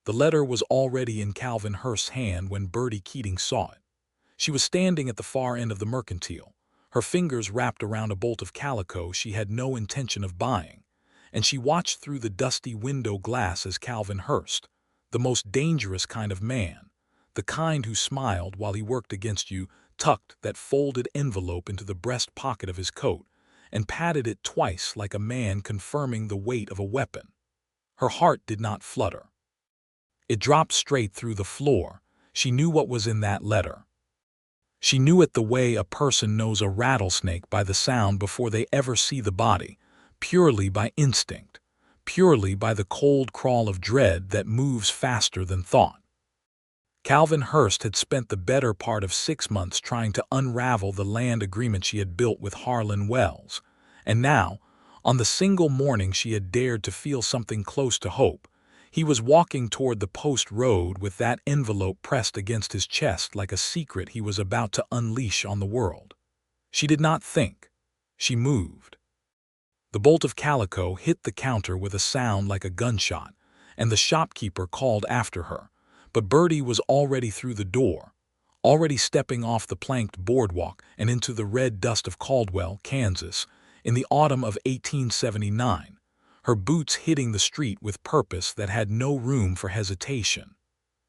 The letter was already in Calvin Hurst's hand when Birdie Keating saw it. She was standing at the far end of the mercantile, her fingers wrapped around a bolt of calico she had no intention of buying, and she watched through the dusty window glass as Calvin Hurst, the most dangerous kind of man, the kind who smiled while he worked against you, tucked that folded envelope into the breast pocket of his coat and patted it twice like a man confirming the weight of a weapon. Her heart did not flutter. It dropped straight through the floor. She knew what was in that letter. She knew it the way a person knows a rattlesnake by the sound before they ever see the body, purely by instinct, purely by the cold crawl of dread that moves faster than thought. Calvin Hurst had spent the better part of 6 months trying to unravel the land agreement she had built with Harlan Wells, and now, on the single morning she had dared to feel something close to hope, he was walking toward the post road with that envelope pressed against his chest like a secret he was about to unleash on the world. She did not think. She moved. The bolt of calico hit the counter with a sound like a gunshot, and the shopkeeper called after her. But Birdie was already through the door, already stepping off the planked boardwalk and into the red dust of Caldwell, Kansas, in the autumn of 1879, her boots hitting the street with purpose that had no room for hesitation.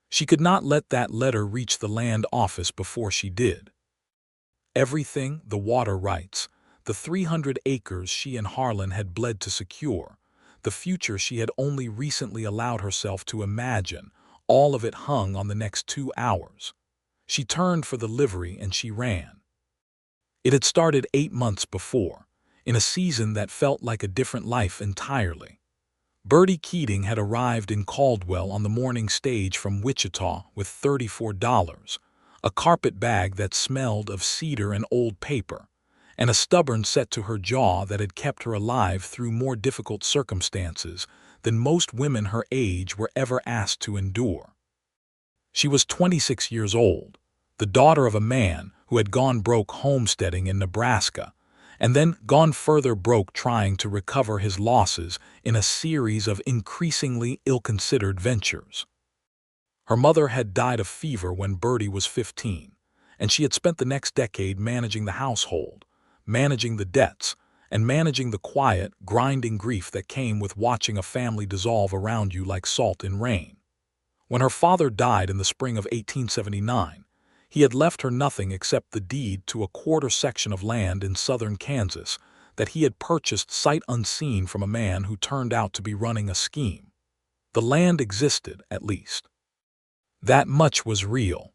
She could not let that letter reach the land office before she did. Everything, the water rights, the 300 acres she and Harlan had bled to secure, the future she had only recently allowed herself to imagine, all of it hung on the next 2 hours. She turned for the livery and she ran. It had started 8 months before, in a season that felt like a different life entirely. Birdie Keating had arrived in Caldwell on the morning stage from Wichita with $34, a carpet bag that smelled of cedar and old paper, and a stubborn set to her jaw that had kept her alive through more difficult circumstances than most women her age were ever asked to endure. She was 26 years old, the daughter of a man who had gone broke homesteading in Nebraska, and then gone further broke trying to recover his losses in a series of increasingly ill-considered ventures. Her mother had died of fever when Birdie was 15, and she had spent the next decade managing the household, managing the debts, and managing the quiet, grinding grief that came with watching a family dissolve around you like salt in rain. When her father died in the spring of 1879, he had left her nothing except the deed to a quarter section of land in southern Kansas that he had purchased sight unseen from a man who turned out to be running a scheme. The land existed, at least. That much was real.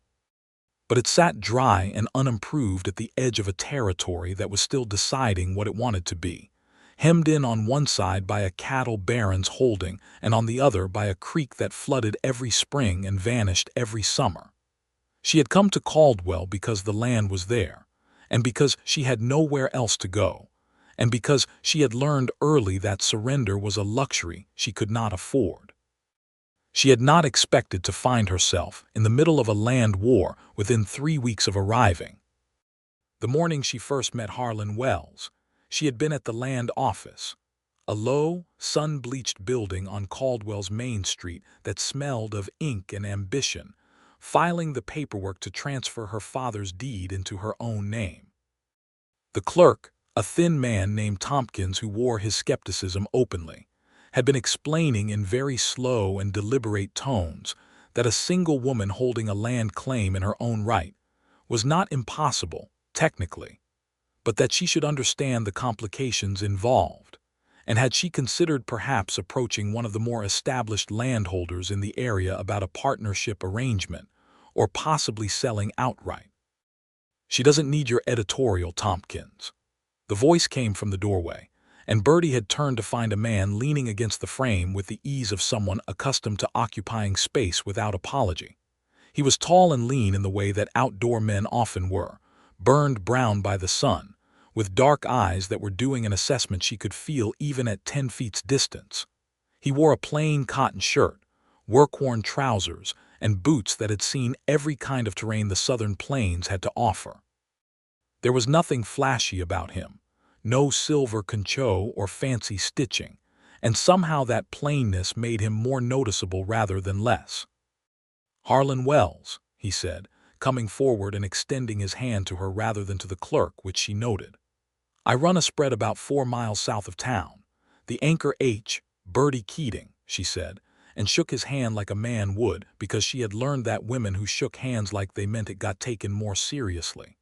But it sat dry and unimproved at the edge of a territory that was still deciding what it wanted to be, hemmed in on one side by a cattle baron's holding and on the other by a creek that flooded every spring and vanished every summer. She had come to Caldwell because the land was there, and because she had nowhere else to go, and because she had learned early that surrender was a luxury she could not afford. She had not expected to find herself in the middle of a land war within 3 weeks of arriving. The morning she first met Harlan Wells, she had been at the land office, a low, sun-bleached building on Caldwell's Main Street that smelled of ink and ambition, filing the paperwork to transfer her father's deed into her own name. The clerk, a thin man named Tompkins who wore his skepticism openly, had been explaining in very slow and deliberate tones that a single woman holding a land claim in her own right was not impossible, technically, but that she should understand the complications involved, and had she considered perhaps approaching one of the more established landholders in the area about a partnership arrangement, or possibly selling outright. "She doesn't need your editorial, Tompkins." The voice came from the doorway, and Birdie had turned to find a man leaning against the frame with the ease of someone accustomed to occupying space without apology. He was tall and lean in the way that outdoor men often were, burned brown by the sun, with dark eyes that were doing an assessment she could feel even at 10 feet's distance. He wore a plain cotton shirt, work-worn trousers, and boots that had seen every kind of terrain the southern plains had to offer. There was nothing flashy about him, no silver concho or fancy stitching, and somehow that plainness made him more noticeable rather than less. "Harlan Wells," he said, coming forward and extending his hand to her rather than to the clerk, which she noted. "I run a spread about 4 miles south of town. The Anchor H, Birdie Keating," she said, and shook his hand like a man would, because she had learned that women who shook hands like they meant it got taken more seriously.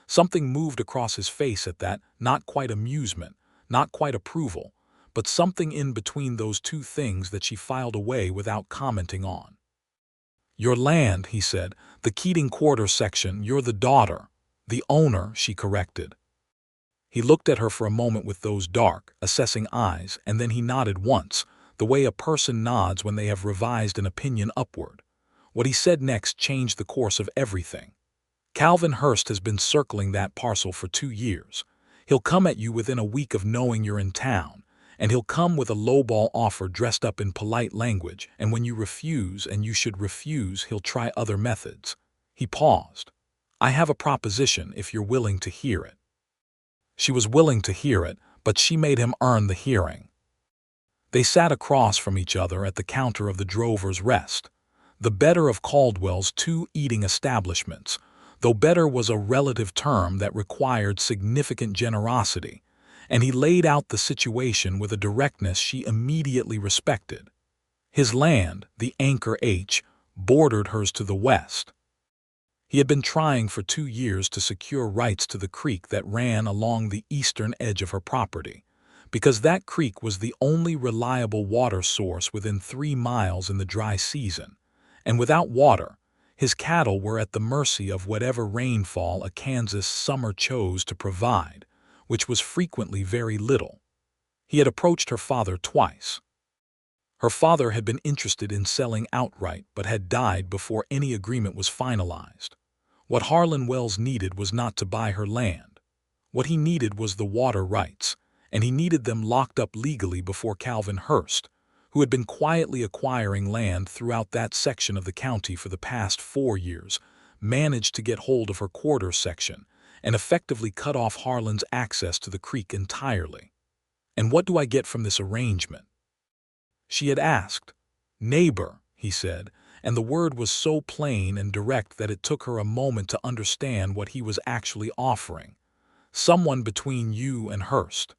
Something moved across his face at that, not quite amusement, not quite approval, but something in between those two things that she filed away without commenting on. "Your land," he said, "the Keating quarter section, you're the daughter." "The owner," she corrected. He looked at her for a moment with those dark, assessing eyes, and then he nodded once, the way a person nods when they have revised an opinion upward. What he said next changed the course of everything. "Calvin Hurst has been circling that parcel for 2 years. He'll come at you within a week of knowing you're in town, and he'll come with a lowball offer dressed up in polite language, and when you refuse, and you should refuse, he'll try other methods." He paused. "I have a proposition if you're willing to hear it." She was willing to hear it, but she made him earn the hearing. They sat across from each other at the counter of the Drover's Rest, the better of Caldwell's 2 eating establishments, though better was a relative term that required significant generosity, and he laid out the situation with a directness she immediately respected. His land, the Anchor H, bordered hers to the west. He had been trying for 2 years to secure rights to the creek that ran along the eastern edge of her property, because that creek was the only reliable water source within 3 miles in the dry season, and without water, his cattle were at the mercy of whatever rainfall a Kansas summer chose to provide, which was frequently very little. He had approached her father twice. Her father had been interested in selling outright but had died before any agreement was finalized. What Harlan Wells needed was not to buy her land. What he needed was the water rights, and he needed them locked up legally before Calvin Hurst, who had been quietly acquiring land throughout that section of the county for the past 4 years, managed to get hold of her quarter section and effectively cut off Harlan's access to the creek entirely. "And what do I get from this arrangement?" she had asked. "Neighbor," he said, and the word was so plain and direct that it took her a moment to understand what he was actually offering. "Someone between you and Hurst.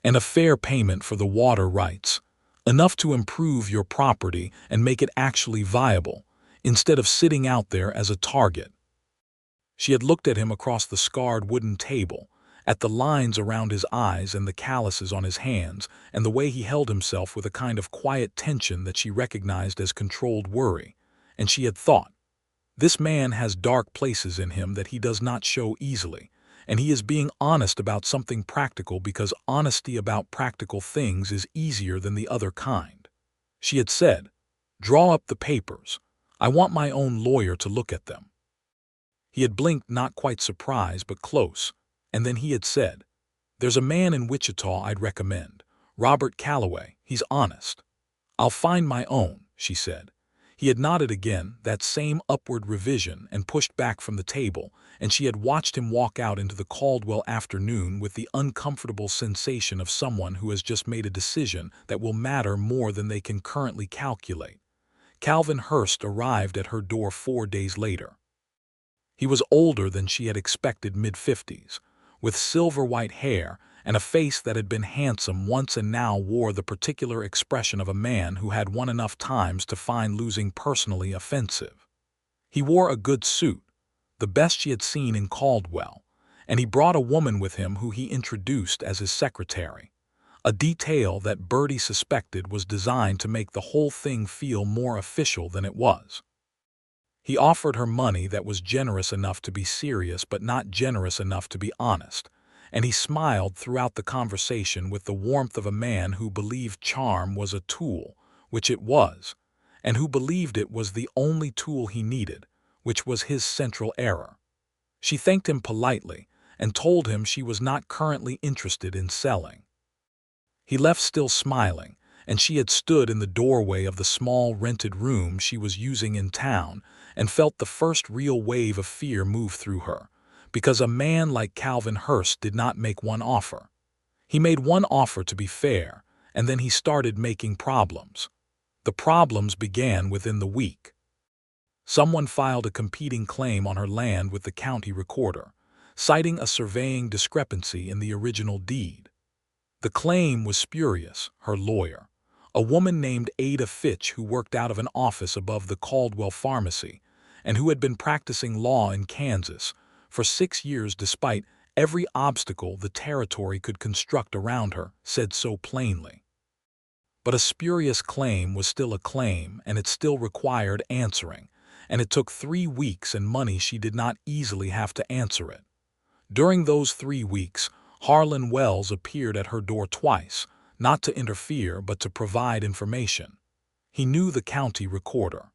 And a fair payment for the water rights, enough to improve your property and make it actually viable, instead of sitting out there as a target." She had looked at him across the scarred wooden table, at the lines around his eyes and the calluses on his hands, and the way he held himself with a kind of quiet tension that she recognized as controlled worry, and she had thought, "This man has dark places in him that he does not show easily, and he is being honest about something practical because honesty about practical things is easier than the other kind." She had said, "Draw up the papers. I want my own lawyer to look at them." He had blinked, not quite surprised but close, and then he had said, "There's a man in Wichita I'd recommend, Robert Calloway. He's honest." "I'll find my own," she said. He had nodded again, that same upward revision, and pushed back from the table, and she had watched him walk out into the Caldwell afternoon with the uncomfortable sensation of someone who has just made a decision that will matter more than they can currently calculate. Calvin Hurst arrived at her door 4 days later. He was older than she had expected, mid-50s, with silver-white hair and a face that had been handsome once and now wore the particular expression of a man who had won enough times to find losing personally offensive. He wore a good suit, the best she had seen in Caldwell, and he brought a woman with him who he introduced as his secretary, a detail that Birdie suspected was designed to make the whole thing feel more official than it was. He offered her money that was generous enough to be serious but not generous enough to be honest, and he smiled throughout the conversation with the warmth of a man who believed charm was a tool, which it was, and who believed it was the only tool he needed, which was his central error. She thanked him politely and told him she was not currently interested in selling. He left still smiling, and she had stood in the doorway of the small rented room she was using in town and felt the first real wave of fear move through her, because a man like Calvin Hurst did not make one offer. He made one offer, to be fair, and then he started making problems. The problems began within the week. Someone filed a competing claim on her land with the county recorder, citing a surveying discrepancy in the original deed. The claim was spurious, her lawyer, a woman named Ada Fitch who worked out of an office above the Caldwell pharmacy and who had been practicing law in Kansas for 6 years despite every obstacle the territory could construct around her, said so plainly. But a spurious claim was still a claim, and it still required answering, and it took 3 weeks and money she did not easily have to answer it. During those 3 weeks, Harlan Wells appeared at her door twice, not to interfere but to provide information. He knew the county recorder.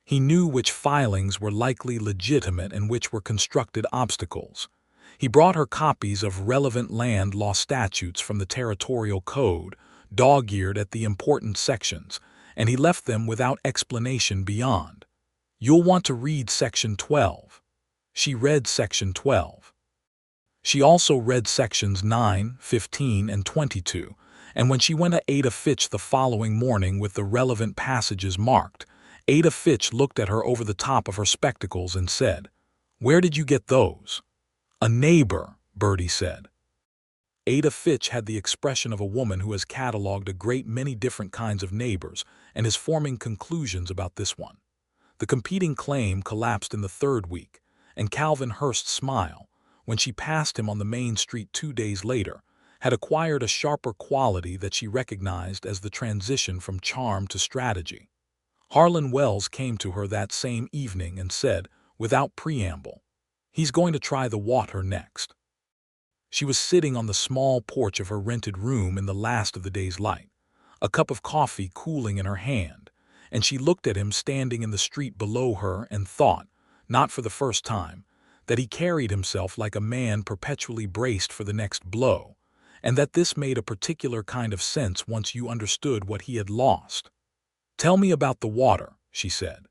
He knew which filings were likely legitimate and which were constructed obstacles. He brought her copies of relevant land law statutes from the territorial code, dog-eared at the important sections, and he left them without explanation beyond. You'll want to read Section 12. She read Section 12. She also read Sections 9, 15, and 22, and when she went to Ada Fitch the following morning with the relevant passages marked, Ada Fitch looked at her over the top of her spectacles and said, "Where did you get those?" "A neighbor," Birdie said. Ada Fitch had the expression of a woman who has cataloged a great many different kinds of neighbors and is forming conclusions about this one. The competing claim collapsed in the 3rd week, and Calvin Hurst's smile, when she passed him on the main street 2 days later, had acquired a sharper quality that she recognized as the transition from charm to strategy. Harlan Wells came to her that same evening and said, without preamble, "He's going to try the water next." She was sitting on the small porch of her rented room in the last of the day's light, a cup of coffee cooling in her hand, and she looked at him standing in the street below her and thought, not for the first time, that he carried himself like a man perpetually braced for the next blow, and that this made a particular kind of sense once you understood what he had lost. "Tell me about the water," she said.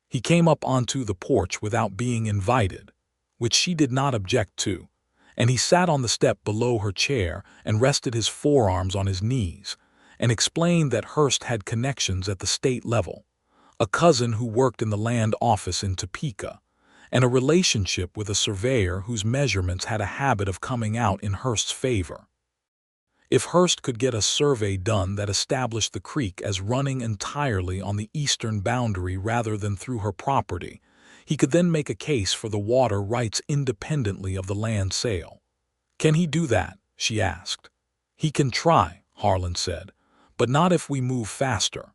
He came up onto the porch without being invited, which she did not object to, and he sat on the step below her chair and rested his forearms on his knees, and explained that Hurst had connections at the state level, a cousin who worked in the land office in Topeka, and a relationship with a surveyor whose measurements had a habit of coming out in Hurst's favor. If Hurst could get a survey done that established the creek as running entirely on the eastern boundary rather than through her property, he could then make a case for the water rights independently of the land sale. "Can he do that?" she asked. "He can try," Harlan said, "but not if we move faster."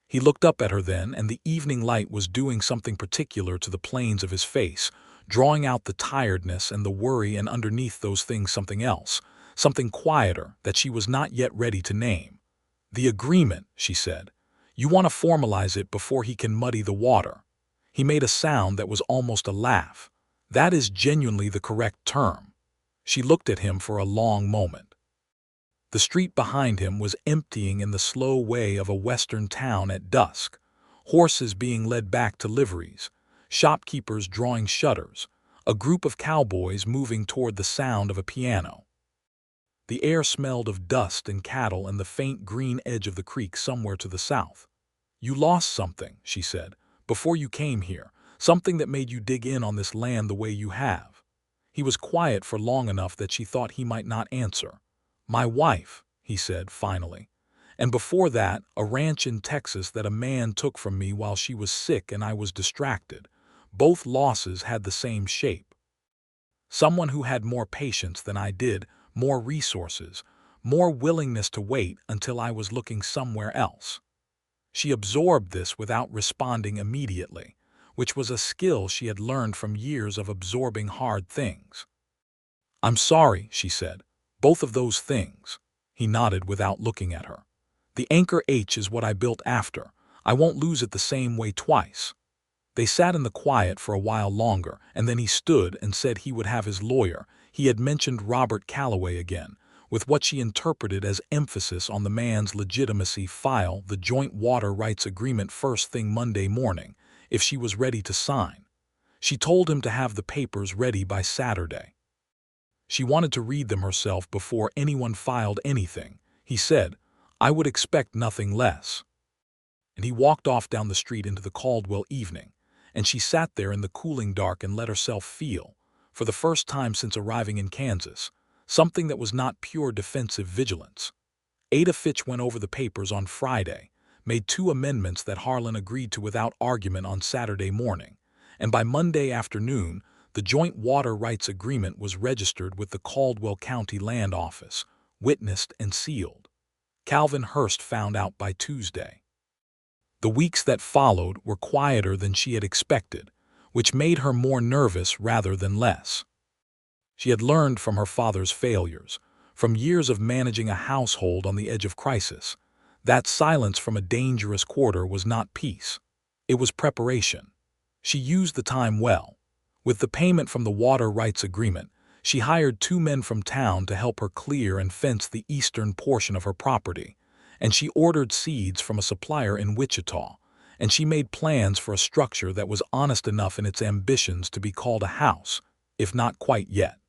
He looked up at her then, and the evening light was doing something particular to the planes of his face, drawing out the tiredness and the worry, and underneath those things something else, something quieter that she was not yet ready to name. "The agreement," she said. "You want to formalize it before he can muddy the water." He made a sound that was almost a laugh. "That is genuinely the correct term." She looked at him for a long moment. The street behind him was emptying in the slow way of a western town at dusk, horses being led back to liveries, shopkeepers drawing shutters, a group of cowboys moving toward the sound of a piano. The air smelled of dust and cattle and the faint green edge of the creek somewhere to the south. "You lost something," she said, "before you came here, something that made you dig in on this land the way you have." He was quiet for long enough that she thought he might not answer. "My wife," he said finally. "And before that, a ranch in Texas that a man took from me while she was sick and I was distracted. Both losses had the same shape. Someone who had more patience than I did, more resources, more willingness to wait until I was looking somewhere else." She absorbed this without responding immediately, which was a skill she had learned from years of absorbing hard things. "I'm sorry," she said. "Both of those things." He nodded without looking at her. "The Anchor H is what I built after. I won't lose it the same way twice." They sat in the quiet for a while longer, and then he stood and said he would have his lawyer. He had mentioned Robert Calloway again, with what she interpreted as emphasis on the man's legitimacy, file the joint water rights agreement first thing Monday morning, if she was ready to sign. She told him to have the papers ready by Saturday. She wanted to read them herself before anyone filed anything. He said, "I would expect nothing less." And he walked off down the street into the Caldwell evening, and she sat there in the cooling dark and let herself feel, for the first time since arriving in Kansas, something that was not pure defensive vigilance. Ada Fitch went over the papers on Friday, made 2 amendments that Harlan agreed to without argument on Saturday morning, and by Monday afternoon, the joint water rights agreement was registered with the Caldwell County Land Office, witnessed and sealed. Calvin Hurst found out by Tuesday. The weeks that followed were quieter than she had expected, which made her more nervous rather than less. She had learned from her father's failures, from years of managing a household on the edge of crisis, that silence from a dangerous quarter was not peace. It was preparation. She used the time well. With the payment from the water rights agreement, she hired 2 men from town to help her clear and fence the eastern portion of her property, and she ordered seeds from a supplier in Wichita, and she made plans for a structure that was honest enough in its ambitions to be called a house, if not quite yet.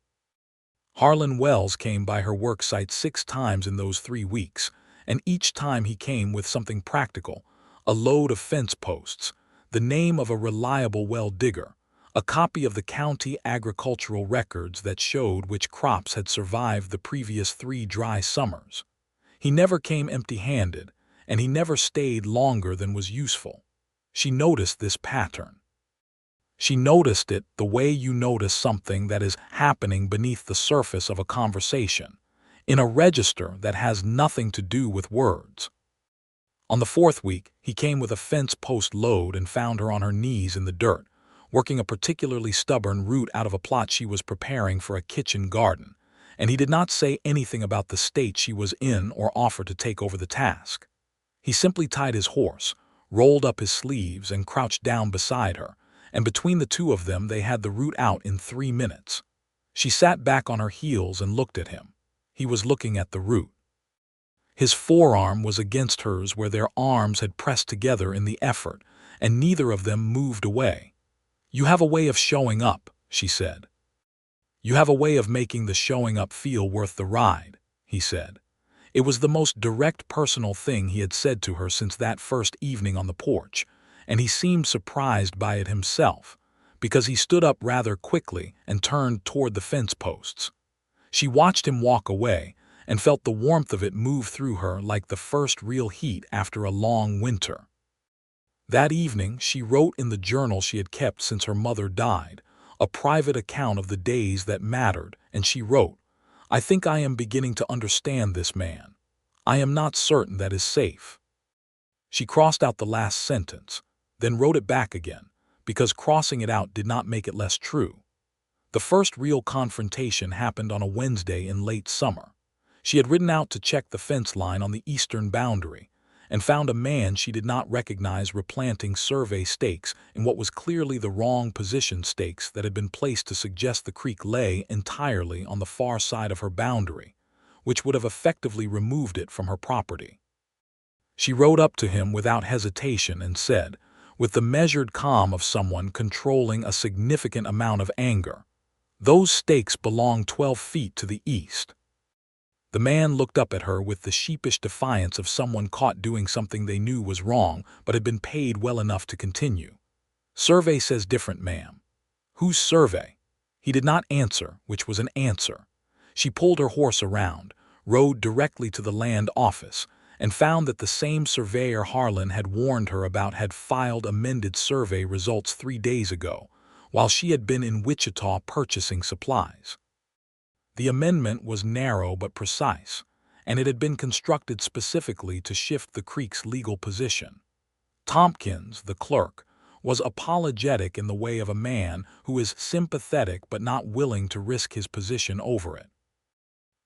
Harlan Wells came by her work site 6 times in those 3 weeks, and each time he came with something practical, a load of fence posts, the name of a reliable well digger, a copy of the county agricultural records that showed which crops had survived the previous 3 dry summers. He never came empty-handed, and he never stayed longer than was useful. She noticed this pattern. She noticed it the way you notice something that is happening beneath the surface of a conversation, in a register that has nothing to do with words. On the 4th week, he came with a fence post load and found her on her knees in the dirt, working a particularly stubborn root out of a plot she was preparing for a kitchen garden, and he did not say anything about the state she was in or offer to take over the task. He simply tied his horse, rolled up his sleeves, and crouched down beside her, and between the 2 of them they had the root out in 3 minutes. She sat back on her heels and looked at him. He was looking at the root. His forearm was against hers where their arms had pressed together in the effort, and neither of them moved away. "You have a way of showing up," she said. "You have a way of making the showing up feel worth the ride," he said. It was the most direct personal thing he had said to her since that first evening on the porch, and he seemed surprised by it himself, because he stood up rather quickly and turned toward the fence posts. She watched him walk away and felt the warmth of it move through her like the first real heat after a long winter. That evening she wrote in the journal she had kept since her mother died, a private account of the days that mattered, and she wrote, "I think I am beginning to understand this man. I am not certain that is safe." She crossed out the last sentence, then wrote it back again, because crossing it out did not make it less true. The first real confrontation happened on a Wednesday in late summer. She had ridden out to check the fence line on the eastern boundary, and found a man she did not recognize replanting survey stakes in what was clearly the wrong position stakes that had been placed to suggest the creek lay entirely on the far side of her boundary, which would have effectively removed it from her property. She rode up to him without hesitation and said, with the measured calm of someone controlling a significant amount of anger, "Those stakes belong 12 feet to the east." The man looked up at her with the sheepish defiance of someone caught doing something they knew was wrong but had been paid well enough to continue. "Survey says different, ma'am." "Whose survey?" He did not answer, which was an answer. She pulled her horse around, rode directly to the land office, and found that the same surveyor Harlan had warned her about had filed amended survey results 3 days ago, while she had been in Wichita purchasing supplies. The amendment was narrow but precise, and it had been constructed specifically to shift the creek's legal position. Tompkins, the clerk, was apologetic in the way of a man who is sympathetic but not willing to risk his position over it.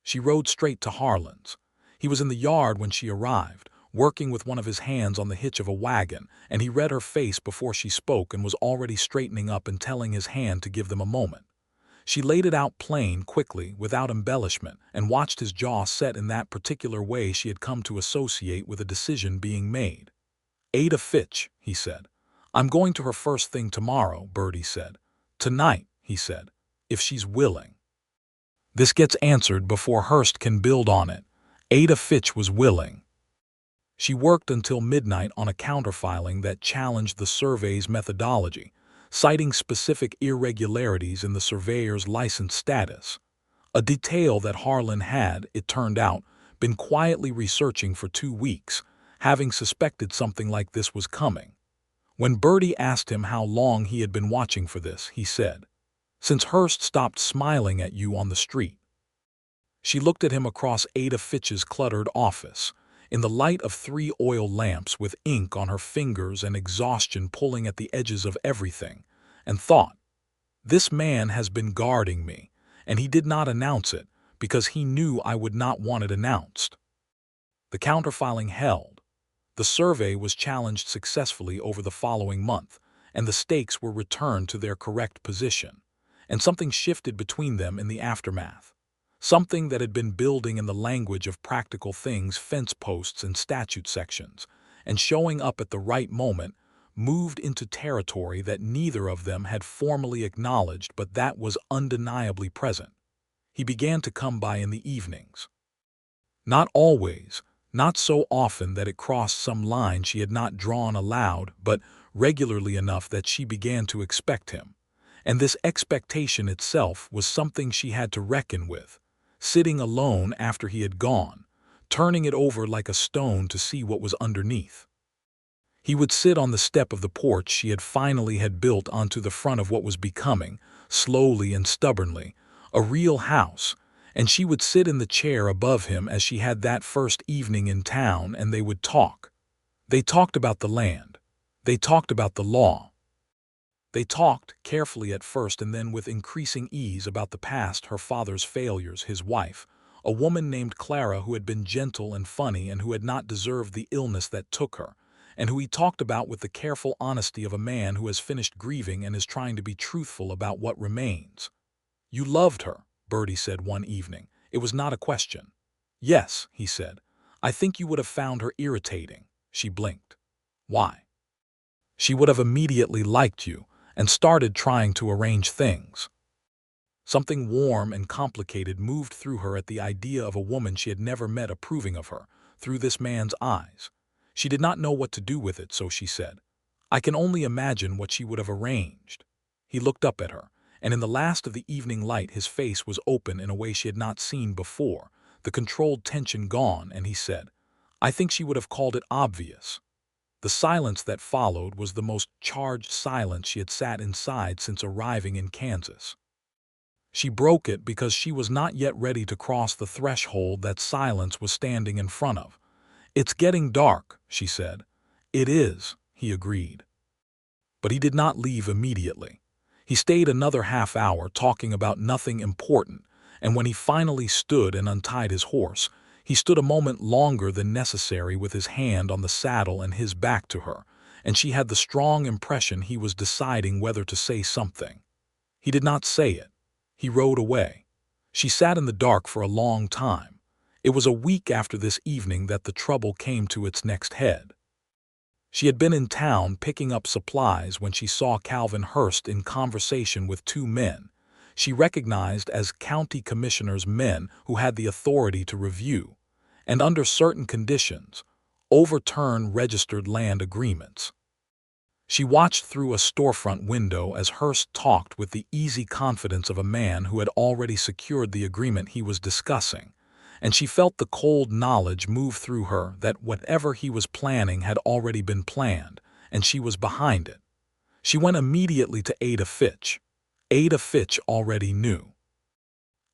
She rode straight to Harlan's. He was in the yard when she arrived, working with one of his hands on the hitch of a wagon, and he read her face before she spoke and was already straightening up and telling his hand to give them a moment. She laid it out plain, quickly, without embellishment, and watched his jaw set in that particular way she had come to associate with a decision being made. "Ada Fitch," he said. "I'm going to her first thing tomorrow," Birdie said. "Tonight," he said, "if she's willing." This gets answered before Hurst can build on it, Ada Fitch was willing. She worked until midnight on a counterfiling that challenged the survey's methodology, citing specific irregularities in the surveyor's license status, a detail that Harlan had, it turned out, been quietly researching for 2 weeks, having suspected something like this was coming. When Birdie asked him how long he had been watching for this, he said, "Since Hurst stopped smiling at you on the street." She looked at him across Ada Fitch's cluttered office, in the light of 3 oil lamps with ink on her fingers and exhaustion pulling at the edges of everything, and thought, "This man has been guarding me, and he did not announce it because he knew I would not want it announced." The counterfiling held. The survey was challenged successfully over the following month, and the stakes were returned to their correct position, and something shifted between them in the aftermath. Something that had been building in the language of practical things, fence posts and statute sections, and showing up at the right moment, moved into territory that neither of them had formally acknowledged but that was undeniably present. He began to come by in the evenings. Not always, not so often that it crossed some line she had not drawn aloud, but regularly enough that she began to expect him. And this expectation itself was something she had to reckon with, sitting alone after he had gone, turning it over like a stone to see what was underneath. He would sit on the step of the porch she had finally built onto the front of what was becoming, slowly and stubbornly, a real house, and she would sit in the chair above him as she had that first evening in town, and they would talk. They talked about the land. They talked about the law. They talked, carefully at first and then with increasing ease, about the past, her father's failures, his wife, a woman named Clara who had been gentle and funny and who had not deserved the illness that took her, and who he talked about with the careful honesty of a man who has finished grieving and is trying to be truthful about what remains. "You loved her," Birdie said one evening. "It was not a question." "Yes," he said. "I think you would have found her irritating." She blinked. "Why?" "She would have immediately liked you and started trying to arrange things." Something warm and complicated moved through her at the idea of a woman she had never met approving of her, through this man's eyes. She did not know what to do with it, so she said, "I can only imagine what she would have arranged." He looked up at her, and in the last of the evening light his face was open in a way she had not seen before, the controlled tension gone, and he said, "I think she would have called it obvious." The silence that followed was the most charged silence she had sat inside since arriving in Kansas. She broke it because she was not yet ready to cross the threshold that silence was standing in front of. "It's getting dark," she said. "It is," he agreed. But he did not leave immediately. He stayed another half hour talking about nothing important, and when he finally stood and untied his horse, he stood a moment longer than necessary with his hand on the saddle and his back to her, and she had the strong impression he was deciding whether to say something. He did not say it. He rode away. She sat in the dark for a long time. It was a week after this evening that the trouble came to its next head. She had been in town picking up supplies when she saw Calvin Hurst in conversation with 2 men she recognized as county commissioners, men who had the authority to review, and under certain conditions, overturn registered land agreements. She watched through a storefront window as Hurst talked with the easy confidence of a man who had already secured the agreement he was discussing, and she felt the cold knowledge move through her that whatever he was planning had already been planned, and she was behind it. She went immediately to Ada Fitch. Ada Fitch already knew.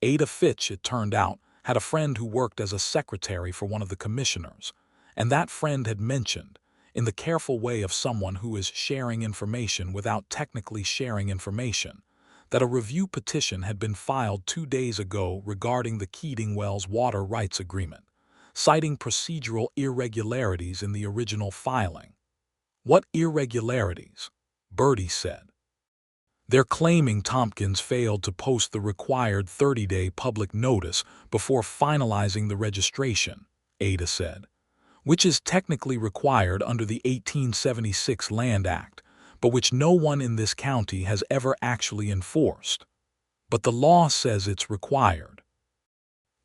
Ada Fitch, it turned out, had a friend who worked as a secretary for one of the commissioners, and that friend had mentioned, in the careful way of someone who is sharing information without technically sharing information, that a review petition had been filed 2 days ago regarding the Keating Wells water rights agreement, citing procedural irregularities in the original filing. "What irregularities?" Birdie said. "They're claiming Tompkins failed to post the required 30-day public notice before finalizing the registration," Ada said, "which is technically required under the 1876 Land Act, but which no one in this county has ever actually enforced. But the law says it's required."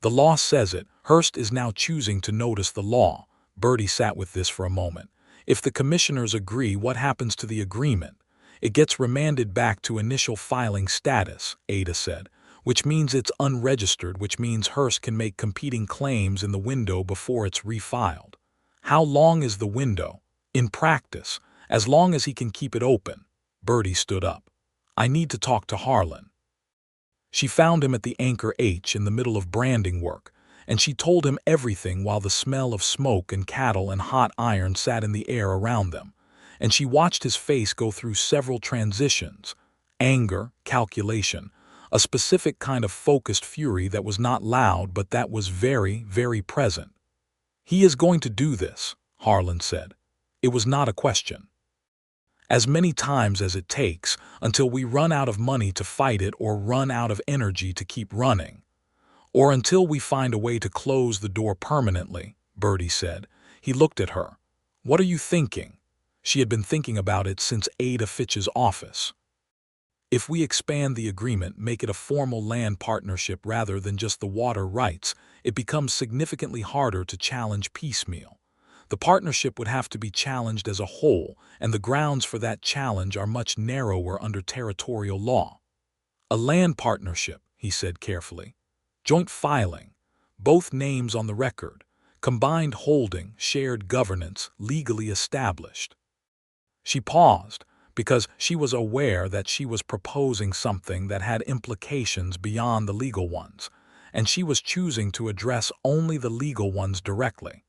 The law says it. Hurst is now choosing to notice the law. Birdie sat with this for a moment. If the commissioners agree, what happens to the agreement? It gets remanded back to initial filing status, Ada said, which means it's unregistered, which means Hurst can make competing claims in the window before it's refiled. How long is the window? In practice, as long as he can keep it open. Birdie stood up. I need to talk to Harlan. She found him at the Anchor H in the middle of branding work, and she told him everything while the smell of smoke and cattle and hot iron sat in the air around them, and she watched his face go through several transitions: anger, calculation, a specific kind of focused fury that was not loud but that was very, very present. He is going to do this, Harlan said. It was not a question. As many times as it takes, until we run out of money to fight it or run out of energy to keep running. Or until we find a way to close the door permanently, Birdie said. He looked at her. What are you thinking? She had been thinking about it since Ada Fitch's office. If we expand the agreement, make it a formal land partnership rather than just the water rights, it becomes significantly harder to challenge piecemeal. The partnership would have to be challenged as a whole, and the grounds for that challenge are much narrower under territorial law. A land partnership, he said carefully. Joint filing, both names on the record, combined holding, shared governance, legally established. She paused, because she was aware that she was proposing something that had implications beyond the legal ones, and she was choosing to address only the legal ones directly.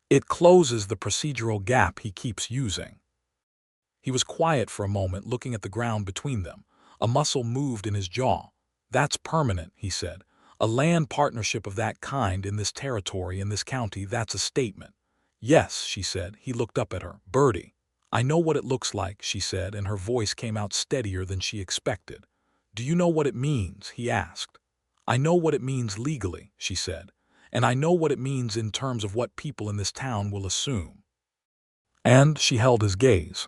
It closes the procedural gap he keeps using. He was quiet for a moment, looking at the ground between them. A muscle moved in his jaw. That's permanent, he said. A land partnership of that kind in this territory, in this county, that's a statement. Yes, she said. He looked up at her. Birdie, I know what it looks like, she said, and her voice came out steadier than she expected. Do you know what it means? He asked. I know what it means legally, she said. And I know what it means in terms of what people in this town will assume. And she held his gaze.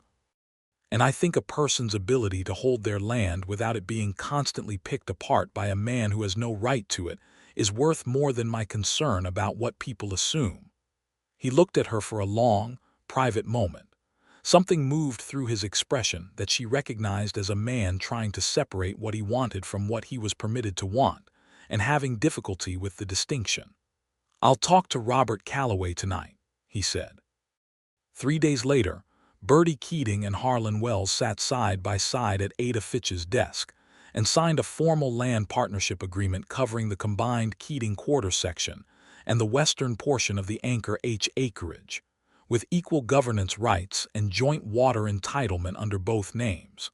And I think a person's ability to hold their land without it being constantly picked apart by a man who has no right to it is worth more than my concern about what people assume. He looked at her for a long, private moment. Something moved through his expression that she recognized as a man trying to separate what he wanted from what he was permitted to want, and having difficulty with the distinction. I'll talk to Robert Calloway tonight, he said. 3 days later, Birdie Keating and Harlan Wells sat side by side at Ada Fitch's desk and signed a formal land partnership agreement covering the combined Keating quarter section and the western portion of the Anchor H acreage, with equal governance rights and joint water entitlement under both names.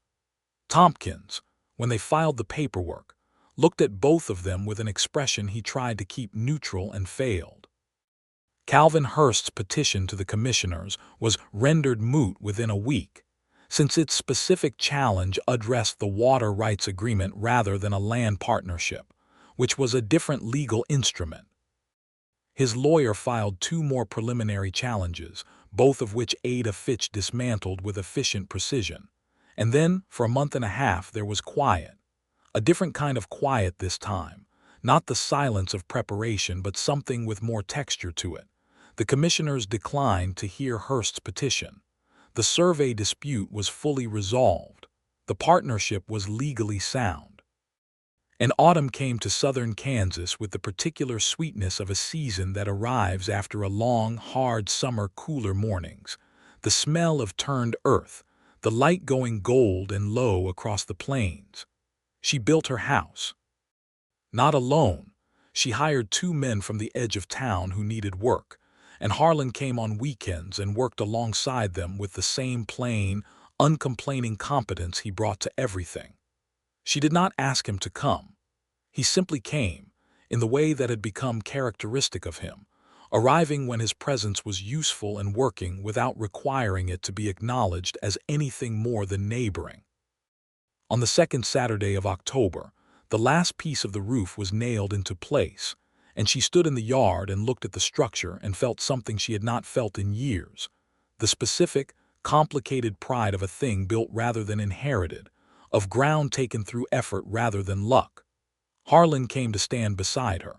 Tompkins, when they filed the paperwork, looked at both of them with an expression he tried to keep neutral and failed. Calvin Hurst's petition to the commissioners was rendered moot within a week, since its specific challenge addressed the water rights agreement rather than a land partnership, which was a different legal instrument. His lawyer filed 2 more preliminary challenges, both of which Ada Fitch dismantled with efficient precision. And then, for a month and a half, there was quiet. A different kind of quiet this time, not the silence of preparation but something with more texture to it. The commissioners declined to hear Hurst's petition. The survey dispute was fully resolved. The partnership was legally sound. And autumn came to southern Kansas with the particular sweetness of a season that arrives after a long, hard summer, cooler mornings. The smell of turned earth, the light going gold and low across the plains. She built her house. Not alone. She hired 2 men from the edge of town who needed work, and Harlan came on weekends and worked alongside them with the same plain, uncomplaining competence he brought to everything. She did not ask him to come. He simply came, in the way that had become characteristic of him, arriving when his presence was useful and working without requiring it to be acknowledged as anything more than neighboring. On the second Saturday of October, the last piece of the roof was nailed into place, and she stood in the yard and looked at the structure and felt something she had not felt in years, the specific, complicated pride of a thing built rather than inherited, of ground taken through effort rather than luck. Harlan came to stand beside her.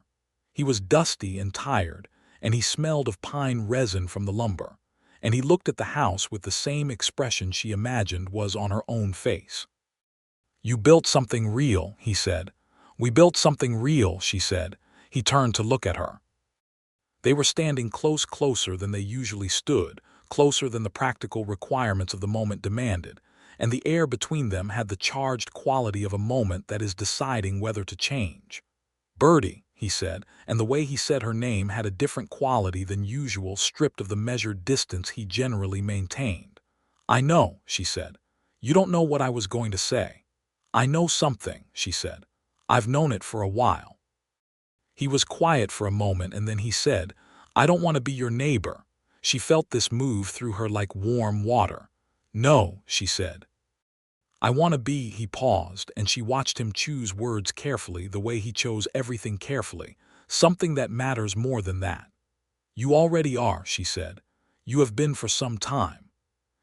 He was dusty and tired, and he smelled of pine resin from the lumber, and he looked at the house with the same expression she imagined was on her own face. "You built something real," he said. "We built something real," she said. He turned to look at her. They were standing closer than they usually stood, closer than the practical requirements of the moment demanded, and the air between them had the charged quality of a moment that is deciding whether to change. "Birdie," he said, and the way he said her name had a different quality than usual, stripped of the measured distance he generally maintained. "I know," she said. "You don't know what I was going to say." "I know something," she said. "I've known it for a while." He was quiet for a moment, and then he said, "I don't want to be your neighbor." She felt this move through her like warm water. "No," she said. "I want to be," he paused, and she watched him choose words carefully, the way he chose everything carefully, "something that matters more than that." "You already are," she said. "You have been for some time."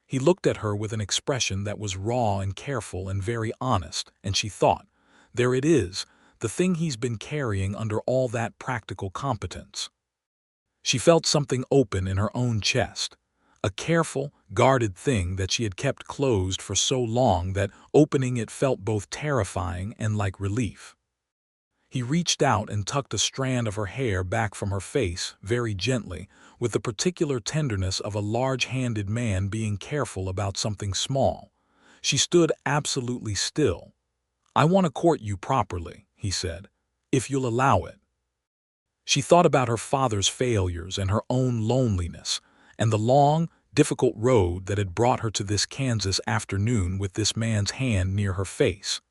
He looked at her with an expression that was raw and careful and very honest, and she thought, there it is, the thing he's been carrying under all that practical competence. She felt something open in her own chest, a careful, guarded thing that she had kept closed for so long that opening it felt both terrifying and like relief. He reached out and tucked a strand of her hair back from her face, very gently, with the particular tenderness of a large-handed man being careful about something small. She stood absolutely still. "I want to court you properly," he said, "if you'll allow it." She thought about her father's failures and her own loneliness, and the long, difficult road that had brought her to this Kansas afternoon with this man's hand near her face.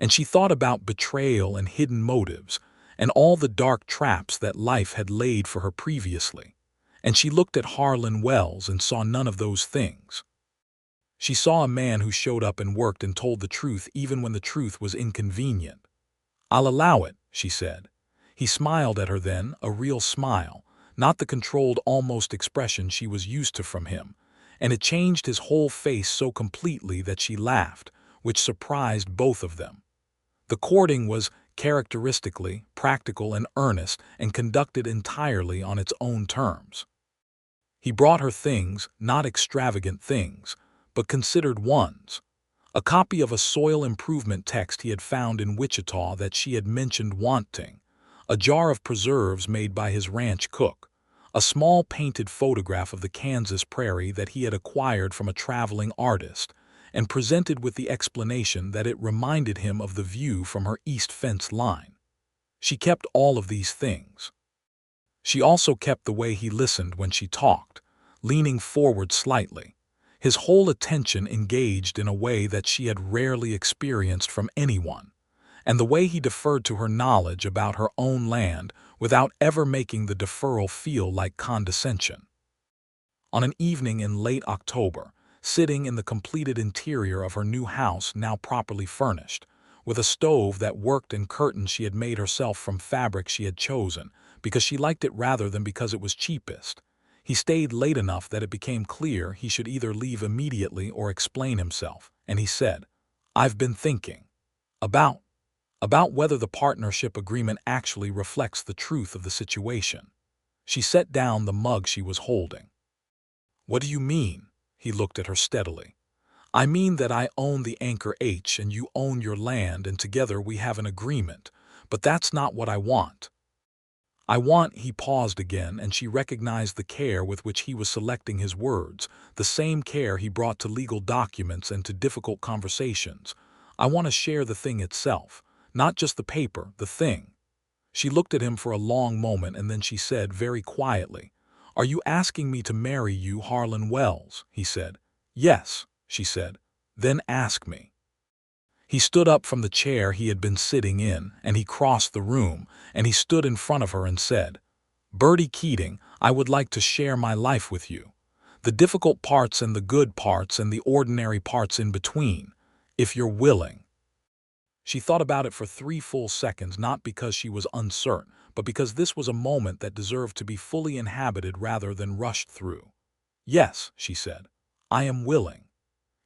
And she thought about betrayal and hidden motives, and all the dark traps that life had laid for her previously. And she looked at Harlan Wells and saw none of those things. She saw a man who showed up and worked and told the truth even when the truth was inconvenient. "I'll allow it," she said. He smiled at her then, a real smile, not the controlled almost expression she was used to from him, and it changed his whole face so completely that she laughed, which surprised both of them. The courting was characteristically practical and earnest and conducted entirely on its own terms. He brought her things, not extravagant things, but considered ones. A copy of a soil improvement text he had found in Wichita that she had mentioned wanting, a jar of preserves made by his ranch cook, a small painted photograph of the Kansas prairie that he had acquired from a traveling artist, and presented with the explanation that it reminded him of the view from her east fence line. She kept all of these things. She also kept the way he listened when she talked, leaning forward slightly, his whole attention engaged in a way that she had rarely experienced from anyone, and the way he deferred to her knowledge about her own land without ever making the deferral feel like condescension. On an evening in late October, sitting in the completed interior of her new house now properly furnished, with a stove that worked and curtains she had made herself from fabric she had chosen, because she liked it rather than because it was cheapest, he stayed late enough that it became clear he should either leave immediately or explain himself, and he said, "I've been thinking about whether the partnership agreement actually reflects the truth of the situation." She set down the mug she was holding. "What do you mean?" He looked at her steadily. "I mean that I own the Anchor H and you own your land, and together we have an agreement, but that's not what I want. I want," he paused again, and she recognized the care with which he was selecting his words, the same care he brought to legal documents and to difficult conversations. "I want to share the thing itself, not just the paper, the thing." She looked at him for a long moment, and then she said very quietly, "Are you asking me to marry you, Harlan Wells?" He said. "Yes," she said. "Then ask me." He stood up from the chair he had been sitting in, and he crossed the room, and he stood in front of her and said, "Birdie Keating, I would like to share my life with you. The difficult parts and the good parts and the ordinary parts in between, if you're willing." She thought about it for 3 full seconds, not because she was uncertain, but because this was a moment that deserved to be fully inhabited rather than rushed through. "Yes," she said, "I am willing."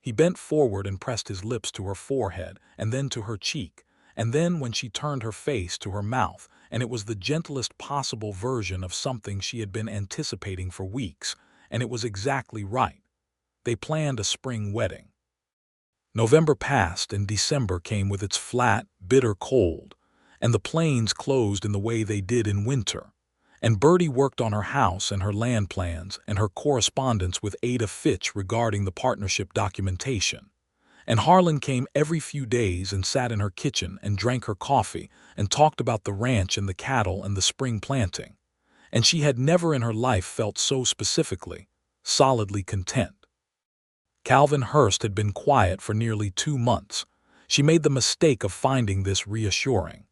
He bent forward and pressed his lips to her forehead and then to her cheek, And then when she turned her face to her mouth, and it was the gentlest possible version of something she had been anticipating for weeks, and it was exactly right. They planned a spring wedding. November passed and December came with its flat, bitter cold, and the plains closed in the way they did in winter. And Birdie worked on her house and her land plans and her correspondence with Ada Fitch regarding the partnership documentation. And Harlan came every few days and sat in her kitchen and drank her coffee and talked about the ranch and the cattle and the spring planting. And she had never in her life felt so specifically, solidly content. Calvin Hurst had been quiet for nearly 2 months. She made the mistake of finding this reassuring.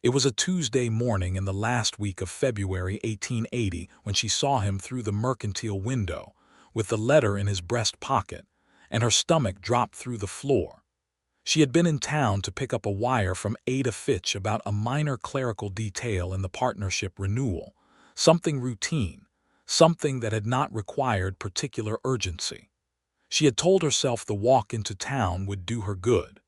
It was a Tuesday morning in the last week of February 1880 when she saw him through the mercantile window, with the letter in his breast pocket, and her stomach dropped through the floor. She had been in town to pick up a wire from Ada Fitch about a minor clerical detail in the partnership renewal, something routine, something that had not required particular urgency. She had told herself the walk into town would do her good.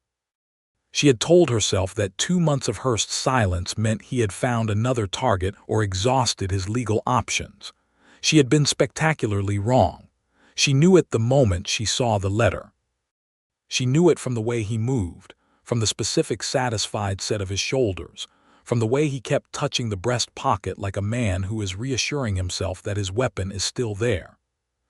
She had told herself that 2 months of Hurst's silence meant he had found another target or exhausted his legal options. She had been spectacularly wrong. She knew it the moment she saw the letter. She knew it from the way he moved, from the specific satisfied set of his shoulders, from the way he kept touching the breast pocket like a man who is reassuring himself that his weapon is still there.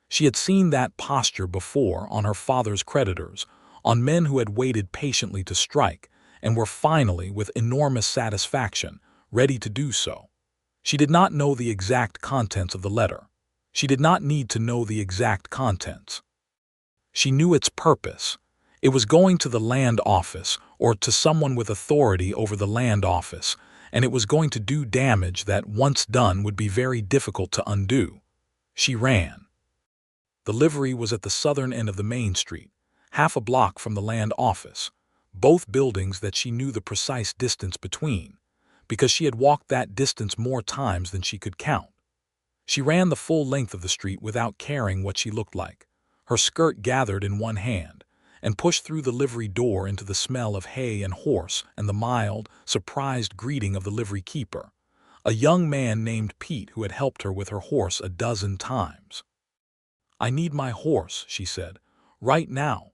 She had seen that posture before on her father's creditors, on men who had waited patiently to strike and were finally, with enormous satisfaction, ready to do so. She did not know the exact contents of the letter. She did not need to know the exact contents. She knew its purpose. It was going to the land office or to someone with authority over the land office, and it was going to do damage that, once done, would be very difficult to undo. She ran. The livery was at the southern end of the main street, half a block from the land office, both buildings that she knew the precise distance between, because she had walked that distance more times than she could count. She ran the full length of the street without caring what she looked like, her skirt gathered in one hand, and pushed through the livery door into the smell of hay and horse and the mild, surprised greeting of the livery keeper, a young man named Pete who had helped her with her horse a dozen times. "I need my horse," she said. "Right now."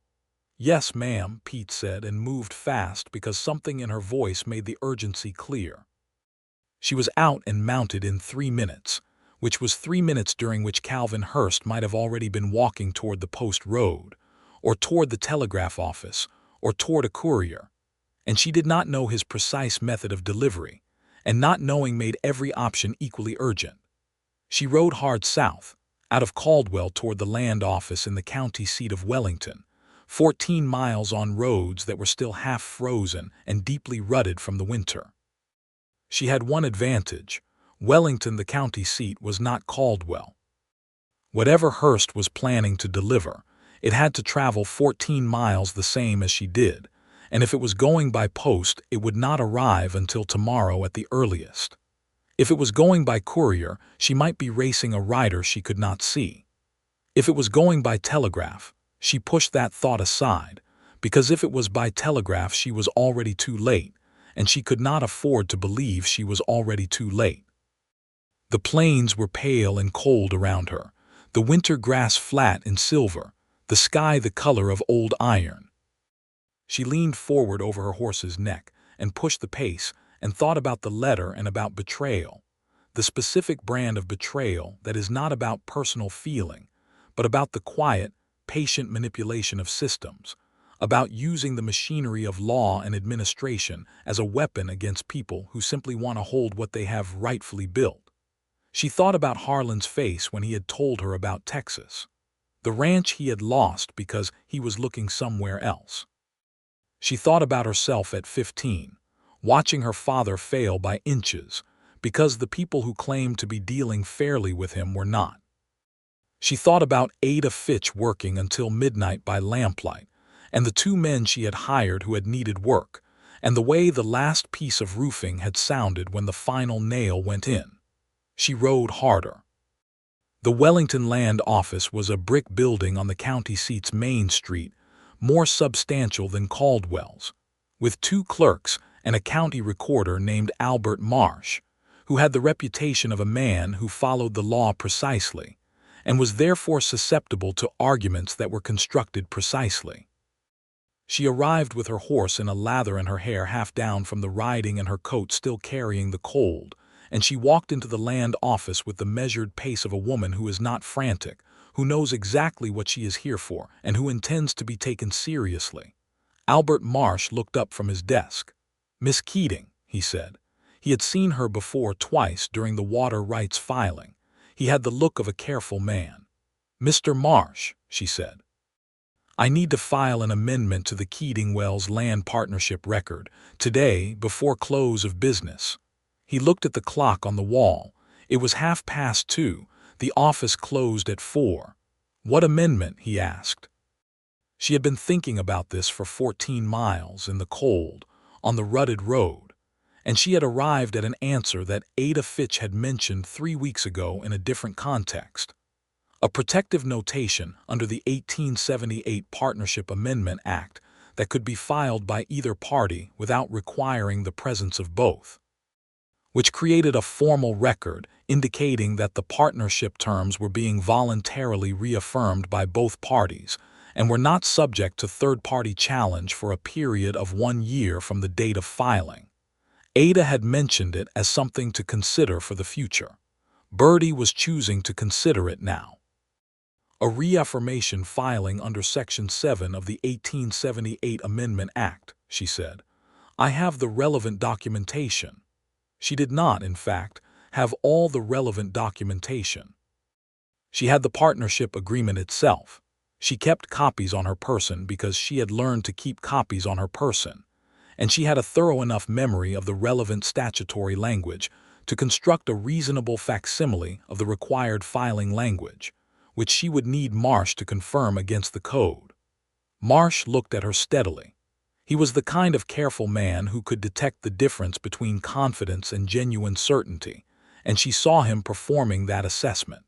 "Yes, ma'am," Pete said, and moved fast because something in her voice made the urgency clear. She was out and mounted in 3 minutes, which was 3 minutes during which Calvin Hurst might have already been walking toward the post road, or toward the telegraph office, or toward a courier. And she did not know his precise method of delivery, and not knowing made every option equally urgent. She rode hard south, out of Caldwell toward the land office in the county seat of Wellington, 14 miles on roads that were still half frozen and deeply rutted from the winter. She had one advantage. Wellington, the county seat, was not Caldwell. Whatever Hurst was planning to deliver, it had to travel 14 miles the same as she did, and if it was going by post, it would not arrive until tomorrow at the earliest. If it was going by courier, she might be racing a rider she could not see. If it was going by telegraph, she pushed that thought aside, because if it was by telegraph she was already too late, and she could not afford to believe she was already too late. The plains were pale and cold around her, the winter grass flat and silver, the sky the color of old iron. She leaned forward over her horse's neck and pushed the pace and thought about the letter and about betrayal, the specific brand of betrayal that is not about personal feeling, but about the quiet, patient manipulation of systems, about using the machinery of law and administration as a weapon against people who simply want to hold what they have rightfully built. She thought about Harlan's face when he had told her about Texas, the ranch he had lost because he was looking somewhere else. She thought about herself at 15, watching her father fail by inches because the people who claimed to be dealing fairly with him were not. She thought about Ada Fitch working until midnight by lamplight, and the 2 men she had hired who had needed work, and the way the last piece of roofing had sounded when the final nail went in. She rode harder. The Wellington Land Office was a brick building on the county seat's main street, more substantial than Caldwell's, with 2 clerks and a county recorder named Albert Marsh, who had the reputation of a man who followed the law precisely and was therefore susceptible to arguments that were constructed precisely. She arrived with her horse in a lather and her hair half down from the riding and her coat still carrying the cold, and she walked into the land office with the measured pace of a woman who is not frantic, who knows exactly what she is here for, and who intends to be taken seriously. Albert Marsh looked up from his desk. "Miss Keating," he said. He had seen her before twice during the water rights filing. He had the look of a careful man. "Mr. Marsh," she said, "I need to file an amendment to the Keating-Wells land partnership record today before close of business." He looked at the clock on the wall. It was 2:30. The office closed at 4. "What amendment?" he asked. She had been thinking about this for 14 miles in the cold, on the rutted road, and she had arrived at an answer that Ada Fitch had mentioned 3 weeks ago in a different context. A protective notation under the 1878 Partnership Amendment Act that could be filed by either party without requiring the presence of both, which created a formal record indicating that the partnership terms were being voluntarily reaffirmed by both parties and were not subject to third-party challenge for a period of 1 year from the date of filing. Ada had mentioned it as something to consider for the future. Birdie was choosing to consider it now. A reaffirmation filing under Section 7 of the 1878 Amendment Act, she said. "I have the relevant documentation." She did not, in fact, have all the relevant documentation. She had the partnership agreement itself. She kept copies on her person because she had learned to keep copies on her person, and she had a thorough enough memory of the relevant statutory language to construct a reasonable facsimile of the required filing language, which she would need Marsh to confirm against the code. Marsh looked at her steadily. He was the kind of careful man who could detect the difference between confidence and genuine certainty, and she saw him performing that assessment.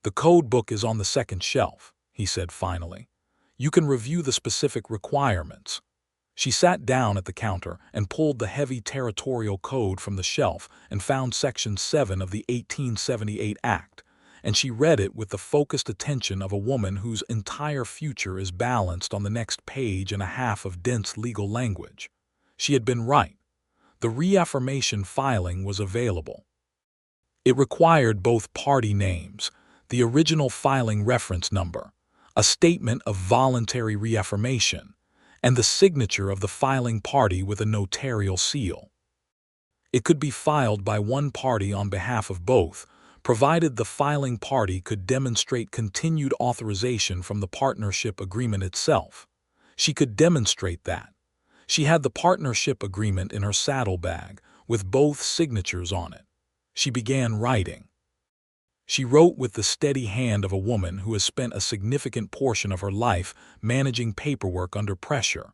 "The code book is on the second shelf," he said finally. "You can review the specific requirements." She sat down at the counter and pulled the heavy territorial code from the shelf and found Section 7 of the 1878 Act, and she read it with the focused attention of a woman whose entire future is balanced on the next page and a half of dense legal language. She had been right. The reaffirmation filing was available. It required both party names, the original filing reference number, a statement of voluntary reaffirmation, and the signature of the filing party with a notarial seal. It could be filed by one party on behalf of both, provided the filing party could demonstrate continued authorization from the partnership agreement itself. She could demonstrate that. She had the partnership agreement in her saddlebag, with both signatures on it. She began writing. She wrote with the steady hand of a woman who has spent a significant portion of her life managing paperwork under pressure.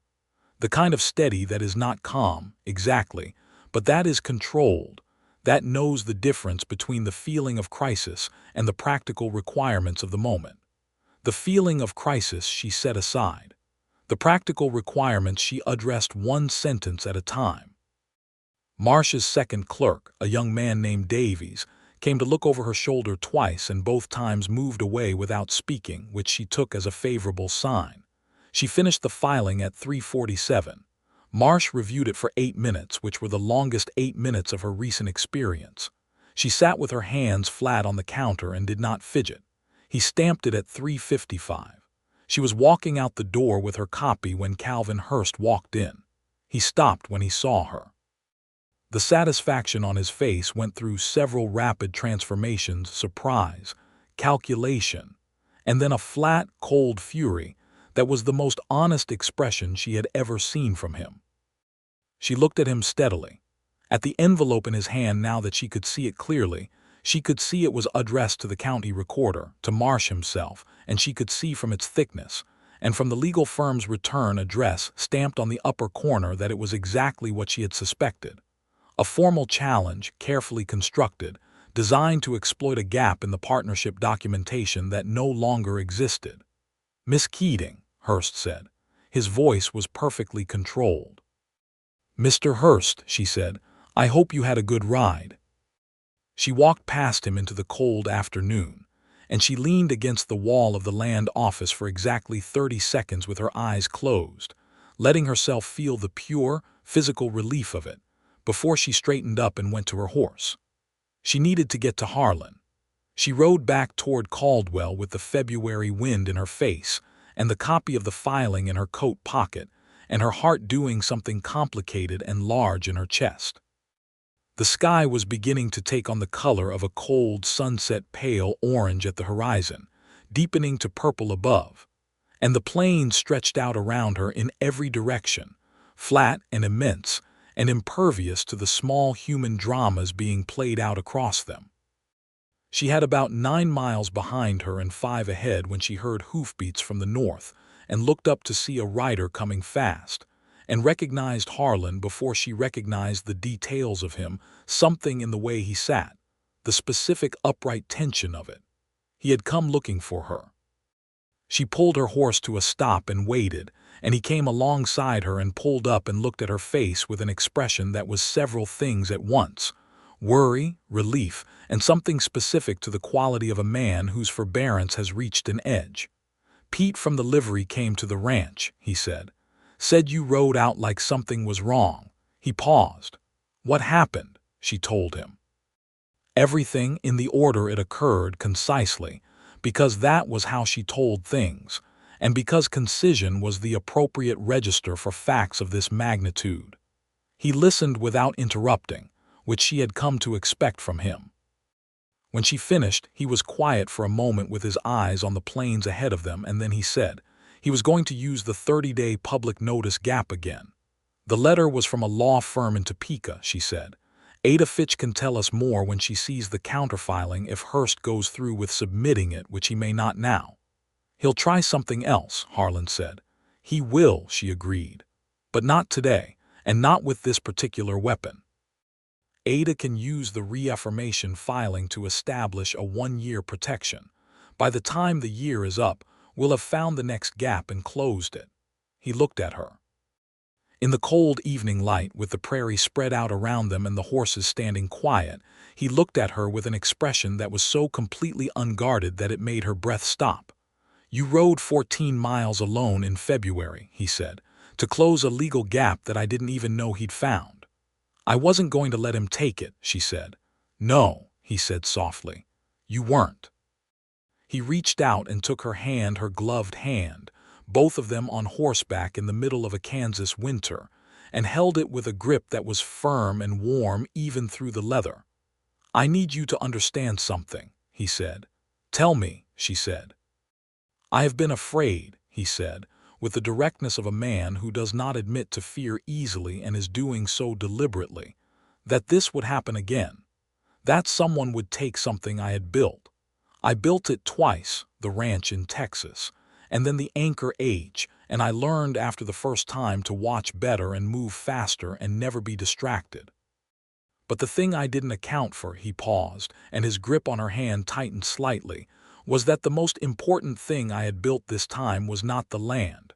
The kind of steady that is not calm, exactly, but that is controlled, that knows the difference between the feeling of crisis and the practical requirements of the moment. The feeling of crisis she set aside. The practical requirements she addressed one sentence at a time. Marsh's second clerk, a young man named Davies, came to look over her shoulder twice and both times moved away without speaking, which she took as a favorable sign. She finished the filing at 3:47. Marsh reviewed it for 8 minutes, which were the longest 8 minutes of her recent experience. She sat with her hands flat on the counter and did not fidget. He stamped it at 3:55. She was walking out the door with her copy when Calvin Hurst walked in. He stopped when he saw her. The satisfaction on his face went through several rapid transformations: surprise, calculation, and then a flat, cold fury that was the most honest expression she had ever seen from him. She looked at him steadily. At the envelope in his hand, now that she could see it clearly, she could see it was addressed to the county recorder, to Marsh himself, and she could see from its thickness, and from the legal firm's return address stamped on the upper corner, that it was exactly what she had suspected. A formal challenge, carefully constructed, designed to exploit a gap in the partnership documentation that no longer existed. "Miss Keating," Hurst said. His voice was perfectly controlled. "Mr. Hurst," she said, "I hope you had a good ride." She walked past him into the cold afternoon, and she leaned against the wall of the land office for exactly 30 seconds with her eyes closed, letting herself feel the pure, physical relief of it, before she straightened up and went to her horse. She needed to get to Harlan. She rode back toward Caldwell with the February wind in her face and the copy of the filing in her coat pocket, and her heart doing something complicated and large in her chest. The sky was beginning to take on the color of a cold sunset, pale orange at the horizon, deepening to purple above, and the plains stretched out around her in every direction, flat and immense and impervious to the small human dramas being played out across them. She had about 9 miles behind her and 5 ahead when she heard hoofbeats from the north and looked up to see a rider coming fast, and recognized Harlan before she recognized the details of him, something in the way he sat, the specific upright tension of it. He had come looking for her. She pulled her horse to a stop and waited, and he came alongside her and pulled up and looked at her face with an expression that was several things at once: worry, relief, and something specific to the quality of a man whose forbearance has reached an edge. "Pete from the livery came to the ranch," he said. "Said you rode out like something was wrong." He paused. "What happened?" she told him. Everything in the order it occurred, concisely, because that was how she told things, and because concision was the appropriate register for facts of this magnitude. He listened without interrupting, which she had come to expect from him. When she finished, he was quiet for a moment with his eyes on the plains ahead of them, and then he said he was going to use the 30-day public notice gap again. "The letter was from a law firm in Topeka," she said. "Ada Fitch can tell us more when she sees the counterfiling if Hurst goes through with submitting it, which he may not now." "He'll try something else," Harlan said. "He will," she agreed. "But not today, and not with this particular weapon. Ada can use the reaffirmation filing to establish a 1-year protection. By the time the year is up, we'll have found the next gap and closed it." He looked at her. In the cold evening light, with the prairie spread out around them and the horses standing quiet, he looked at her with an expression that was so completely unguarded that it made her breath stop. "You rode 14 miles alone in February," he said, "to close a legal gap that I didn't even know he'd found." "I wasn't going to let him take it," she said. "No," he said softly. "You weren't." He reached out and took her hand, her gloved hand, both of them on horseback in the middle of a Kansas winter, and held it with a grip that was firm and warm even through the leather. "I need you to understand something," he said. "Tell me," she said. "I have been afraid," he said, with the directness of a man who does not admit to fear easily and is doing so deliberately, "that this would happen again. That someone would take something I had built. I built it twice, the ranch in Texas, and then the Anchor H, and I learned after the first time to watch better and move faster and never be distracted. But the thing I didn't account for," he paused, and his grip on her hand tightened slightly, "was that the most important thing I had built this time was not the land.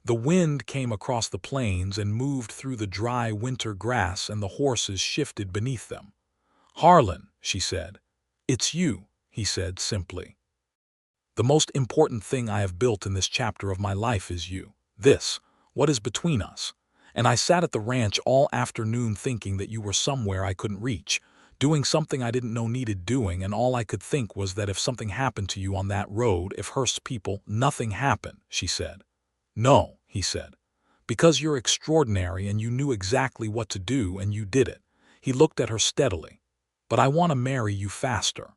The wind came across the plains and moved through the dry winter grass, and the horses shifted beneath them." "Harlan," she said. "It's you," he said simply. "The most important thing I have built in this chapter of my life is you. What is between us. And I sat at the ranch all afternoon thinking that you were somewhere I couldn't reach, doing something I didn't know needed doing, and all I could think was that if something happened to you on that road, if Hurst's people—" "Nothing happened," she said. "No," he said. "Because you're extraordinary and you knew exactly what to do and you did it." He looked at her steadily. "But I want to marry you faster."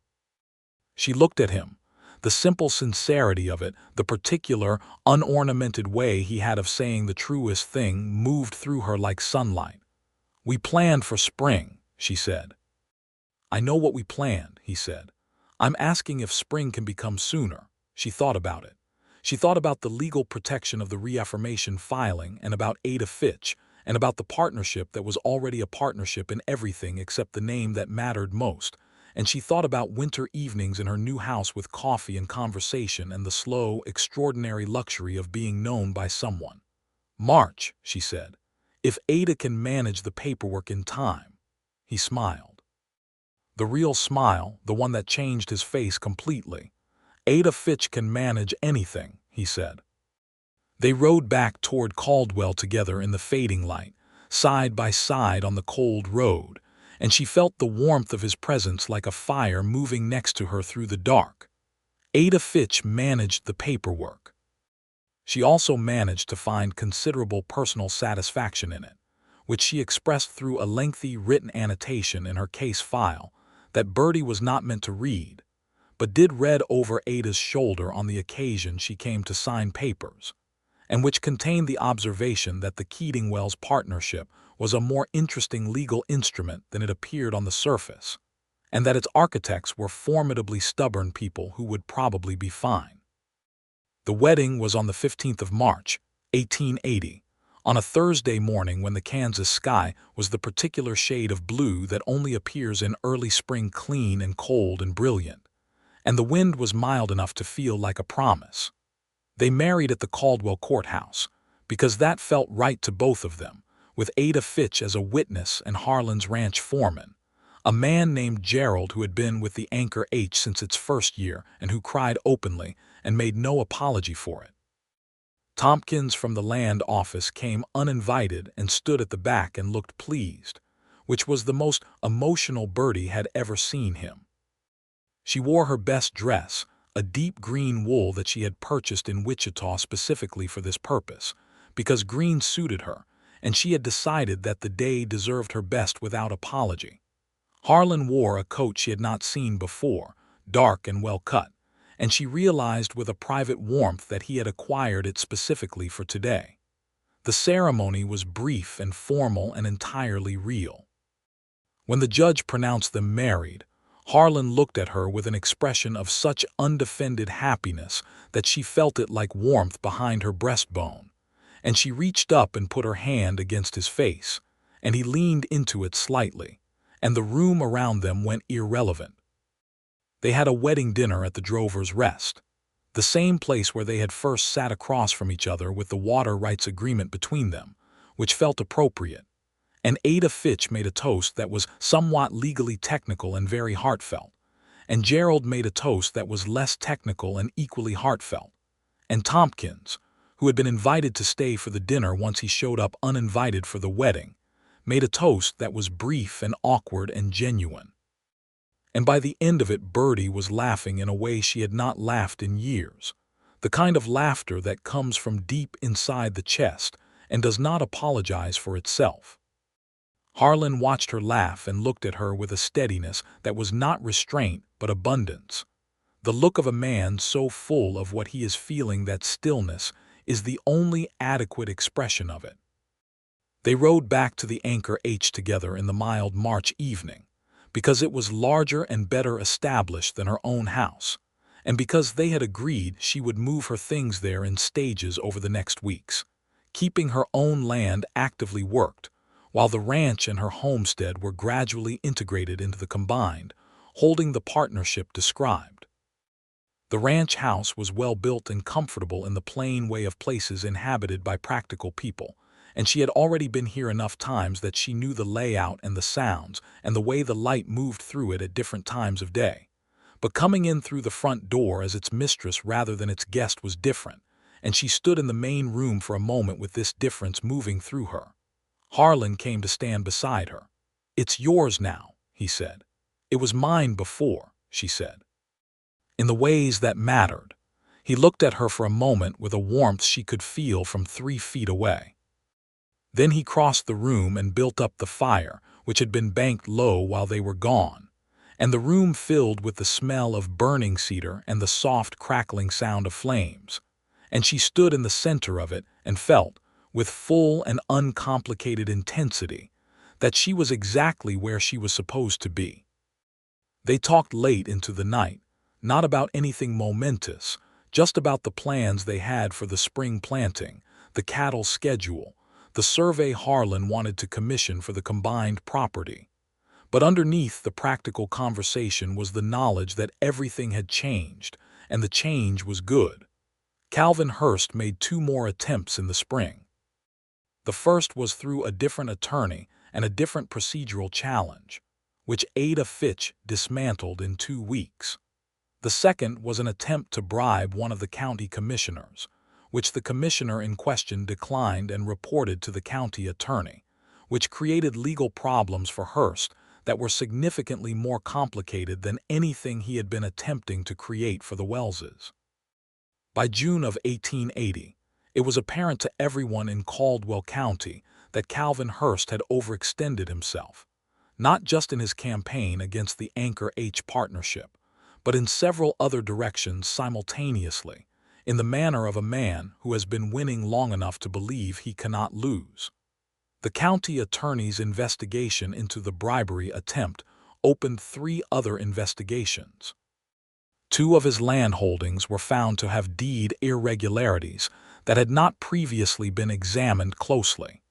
She looked at him. The simple sincerity of it, the particular, unornamented way he had of saying the truest thing, moved through her like sunlight. "We planned for spring," she said. "I know what we planned," he said. "I'm asking if spring can become sooner." She thought about it. She thought about the legal protection of the reaffirmation filing, and about Ada Fitch, and about the partnership that was already a partnership in everything except the name that mattered most. And she thought about winter evenings in her new house with coffee and conversation and the slow, extraordinary luxury of being known by someone. "March," she said. If Ada can manage the paperwork in time. He smiled. The real smile, the one that changed his face completely. Ada Fitch can manage anything, he said. They rode back toward Caldwell together in the fading light, side by side on the cold road, and she felt the warmth of his presence like a fire moving next to her through the dark. Ada Fitch managed the paperwork. She also managed to find considerable personal satisfaction in it, which she expressed through a lengthy written annotation in her case file that Birdie was not meant to read, but did read over Ada's shoulder on the occasion she came to sign papers, and which contained the observation that the Keating-Wells partnership was a more interesting legal instrument than it appeared on the surface, and that its architects were formidably stubborn people who would probably be fine. The wedding was on the 15th of March, 1880, on a Thursday morning when the Kansas sky was the particular shade of blue that only appears in early spring, clean and cold and brilliant, and the wind was mild enough to feel like a promise. They married at the Caldwell courthouse, because that felt right to both of them, with Ada Fitch as a witness and Harlan's ranch foreman, a man named Gerald who had been with the Anchor H since its first year and who cried openly and made no apology for it. Tompkins from the land office came uninvited and stood at the back and looked pleased, which was the most emotional Birdie had ever seen him. She wore her best dress, a deep green wool that she had purchased in Wichita specifically for this purpose, because green suited her, and she had decided that the day deserved her best without apology. Harlan wore a coat she had not seen before, dark and well cut, and she realized with a private warmth that he had acquired it specifically for today. The ceremony was brief and formal and entirely real. When the judge pronounced them married, Harlan looked at her with an expression of such undefended happiness that she felt it like warmth behind her breastbone, and she reached up and put her hand against his face, and he leaned into it slightly, and the room around them went irrelevant. They had a wedding dinner at the Drover's Rest, the same place where they had first sat across from each other with the water rights agreement between them, which felt appropriate, and Ada Fitch made a toast that was somewhat legally technical and very heartfelt, and Gerald made a toast that was less technical and equally heartfelt, and Tompkins, who had been invited to stay for the dinner once he showed up uninvited for the wedding, made a toast that was brief and awkward and genuine. And by the end of it, Birdie was laughing in a way she had not laughed in years, the kind of laughter that comes from deep inside the chest and does not apologize for itself. Harlan watched her laugh and looked at her with a steadiness that was not restraint but abundance, the look of a man so full of what he is feeling that stillness is the only adequate expression of it. They rode back to the Anchor H together in the mild March evening, because it was larger and better established than her own house, and because they had agreed she would move her things there in stages over the next weeks, keeping her own land actively worked, while the ranch and her homestead were gradually integrated into the combined, holding the partnership described. The ranch house was well built and comfortable in the plain way of places inhabited by practical people, and she had already been here enough times that she knew the layout and the sounds and the way the light moved through it at different times of day. But coming in through the front door as its mistress rather than its guest was different, and she stood in the main room for a moment with this difference moving through her. Harlan came to stand beside her. "It's yours now," he said. "It was mine before," she said. In the ways that mattered. He looked at her for a moment with a warmth she could feel from 3 feet away. Then he crossed the room and built up the fire, which had been banked low while they were gone, and the room filled with the smell of burning cedar and the soft crackling sound of flames, and she stood in the center of it and felt, with full and uncomplicated intensity, that she was exactly where she was supposed to be. They talked late into the night, not about anything momentous, just about the plans they had for the spring planting, the cattle schedule, the survey Harlan wanted to commission for the combined property. But underneath the practical conversation was the knowledge that everything had changed, and the change was good. Calvin Hurst made 2 more attempts in the spring. The first was through a different attorney and a different procedural challenge, which Ada Fitch dismantled in 2 weeks. The second was an attempt to bribe one of the county commissioners, which the commissioner in question declined and reported to the county attorney, which created legal problems for Hurst that were significantly more complicated than anything he had been attempting to create for the Wellses. By June of 1880, it was apparent to everyone in Caldwell County that Calvin Hurst had overextended himself, not just in his campaign against the Anchor H partnership, but in several other directions simultaneously, in the manner of a man who has been winning long enough to believe he cannot lose. The county attorney's investigation into the bribery attempt opened 3 other investigations. 2 of his land holdings were found to have deed irregularities that had not previously been examined closely.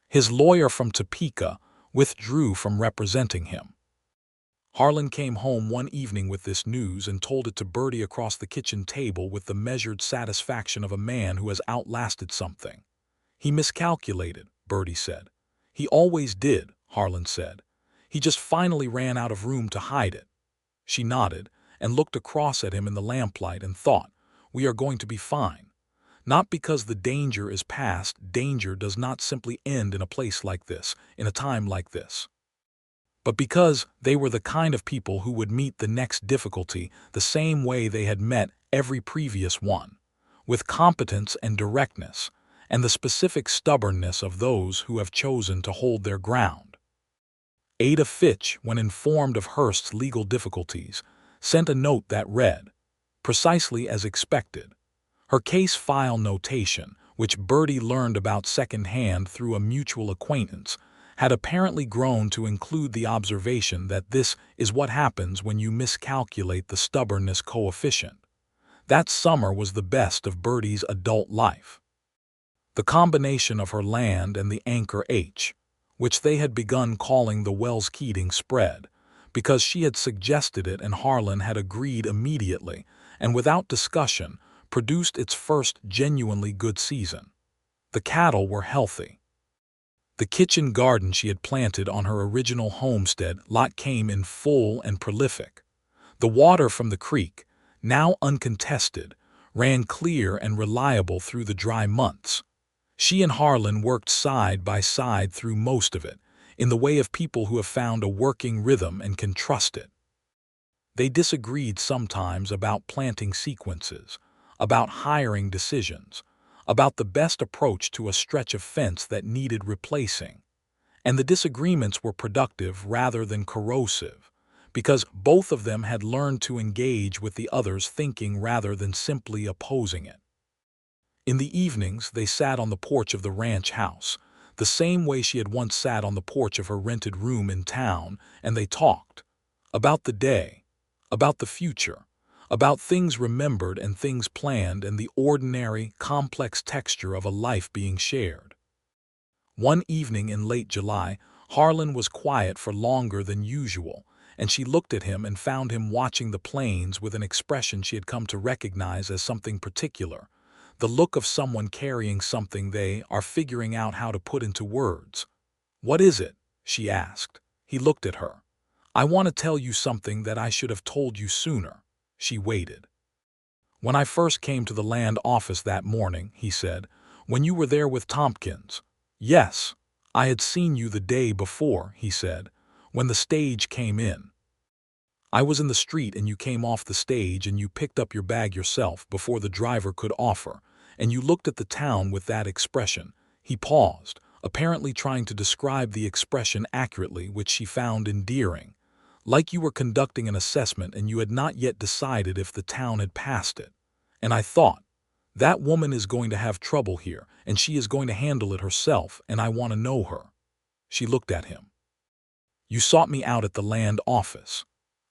His lawyer from Topeka withdrew from representing him. Harlan came home one evening with this news and told it to Birdie across the kitchen table with the measured satisfaction of a man who has outlasted something. "He miscalculated," Birdie said. "He always did," Harlan said. "He just finally ran out of room to hide it." She nodded and looked across at him in the lamplight and thought, "We are going to be fine." Not because the danger is past. Danger does not simply end in a place like this, in a time like this. But because they were the kind of people who would meet the next difficulty the same way they had met every previous one, with competence and directness, and the specific stubbornness of those who have chosen to hold their ground. Ada Fitch, when informed of Hurst's legal difficulties, sent a note that read, precisely as expected. Her case file notation, which Birdie learned about secondhand through a mutual acquaintance, had apparently grown to include the observation that this is what happens when you miscalculate the stubbornness coefficient. That summer was the best of Birdie's adult life. The combination of her land and the Anchor H, which they had begun calling the Wells-Keating spread, because she had suggested it and Harlan had agreed immediately, and without discussion, produced its first genuinely good season. The cattle were healthy. The kitchen garden she had planted on her original homestead lot came in full and prolific. The water from the creek, now uncontested, ran clear and reliable through the dry months. She and Harlan worked side by side through most of it, in the way of people who have found a working rhythm and can trust it. They disagreed sometimes about planting sequences, about hiring decisions, about the best approach to a stretch of fence that needed replacing. And the disagreements were productive rather than corrosive, because both of them had learned to engage with the other's thinking rather than simply opposing it. In the evenings, they sat on the porch of the ranch house, the same way she had once sat on the porch of her rented room in town, and they talked about the day, about the future, about things remembered and things planned and the ordinary, complex texture of a life being shared. One evening in late July, Harlan was quiet for longer than usual, and she looked at him and found him watching the plains with an expression she had come to recognize as something particular, the look of someone carrying something they are figuring out how to put into words. "What is it?" she asked. He looked at her. "I want to tell you something that I should have told you sooner." She waited. "When I first came to the land office that morning," he said, "when you were there with Tompkins." "Yes, I had seen you the day before," he said, "when the stage came in. I was in the street and you came off the stage and you picked up your bag yourself before the driver could offer, and you looked at the town with that expression." He paused, apparently trying to describe the expression accurately, which she found endearing. "Like you were conducting an assessment and you had not yet decided if the town had passed it. And I thought, that woman is going to have trouble here, and she is going to handle it herself, and I want to know her." She looked at him. "You sought me out at the land office."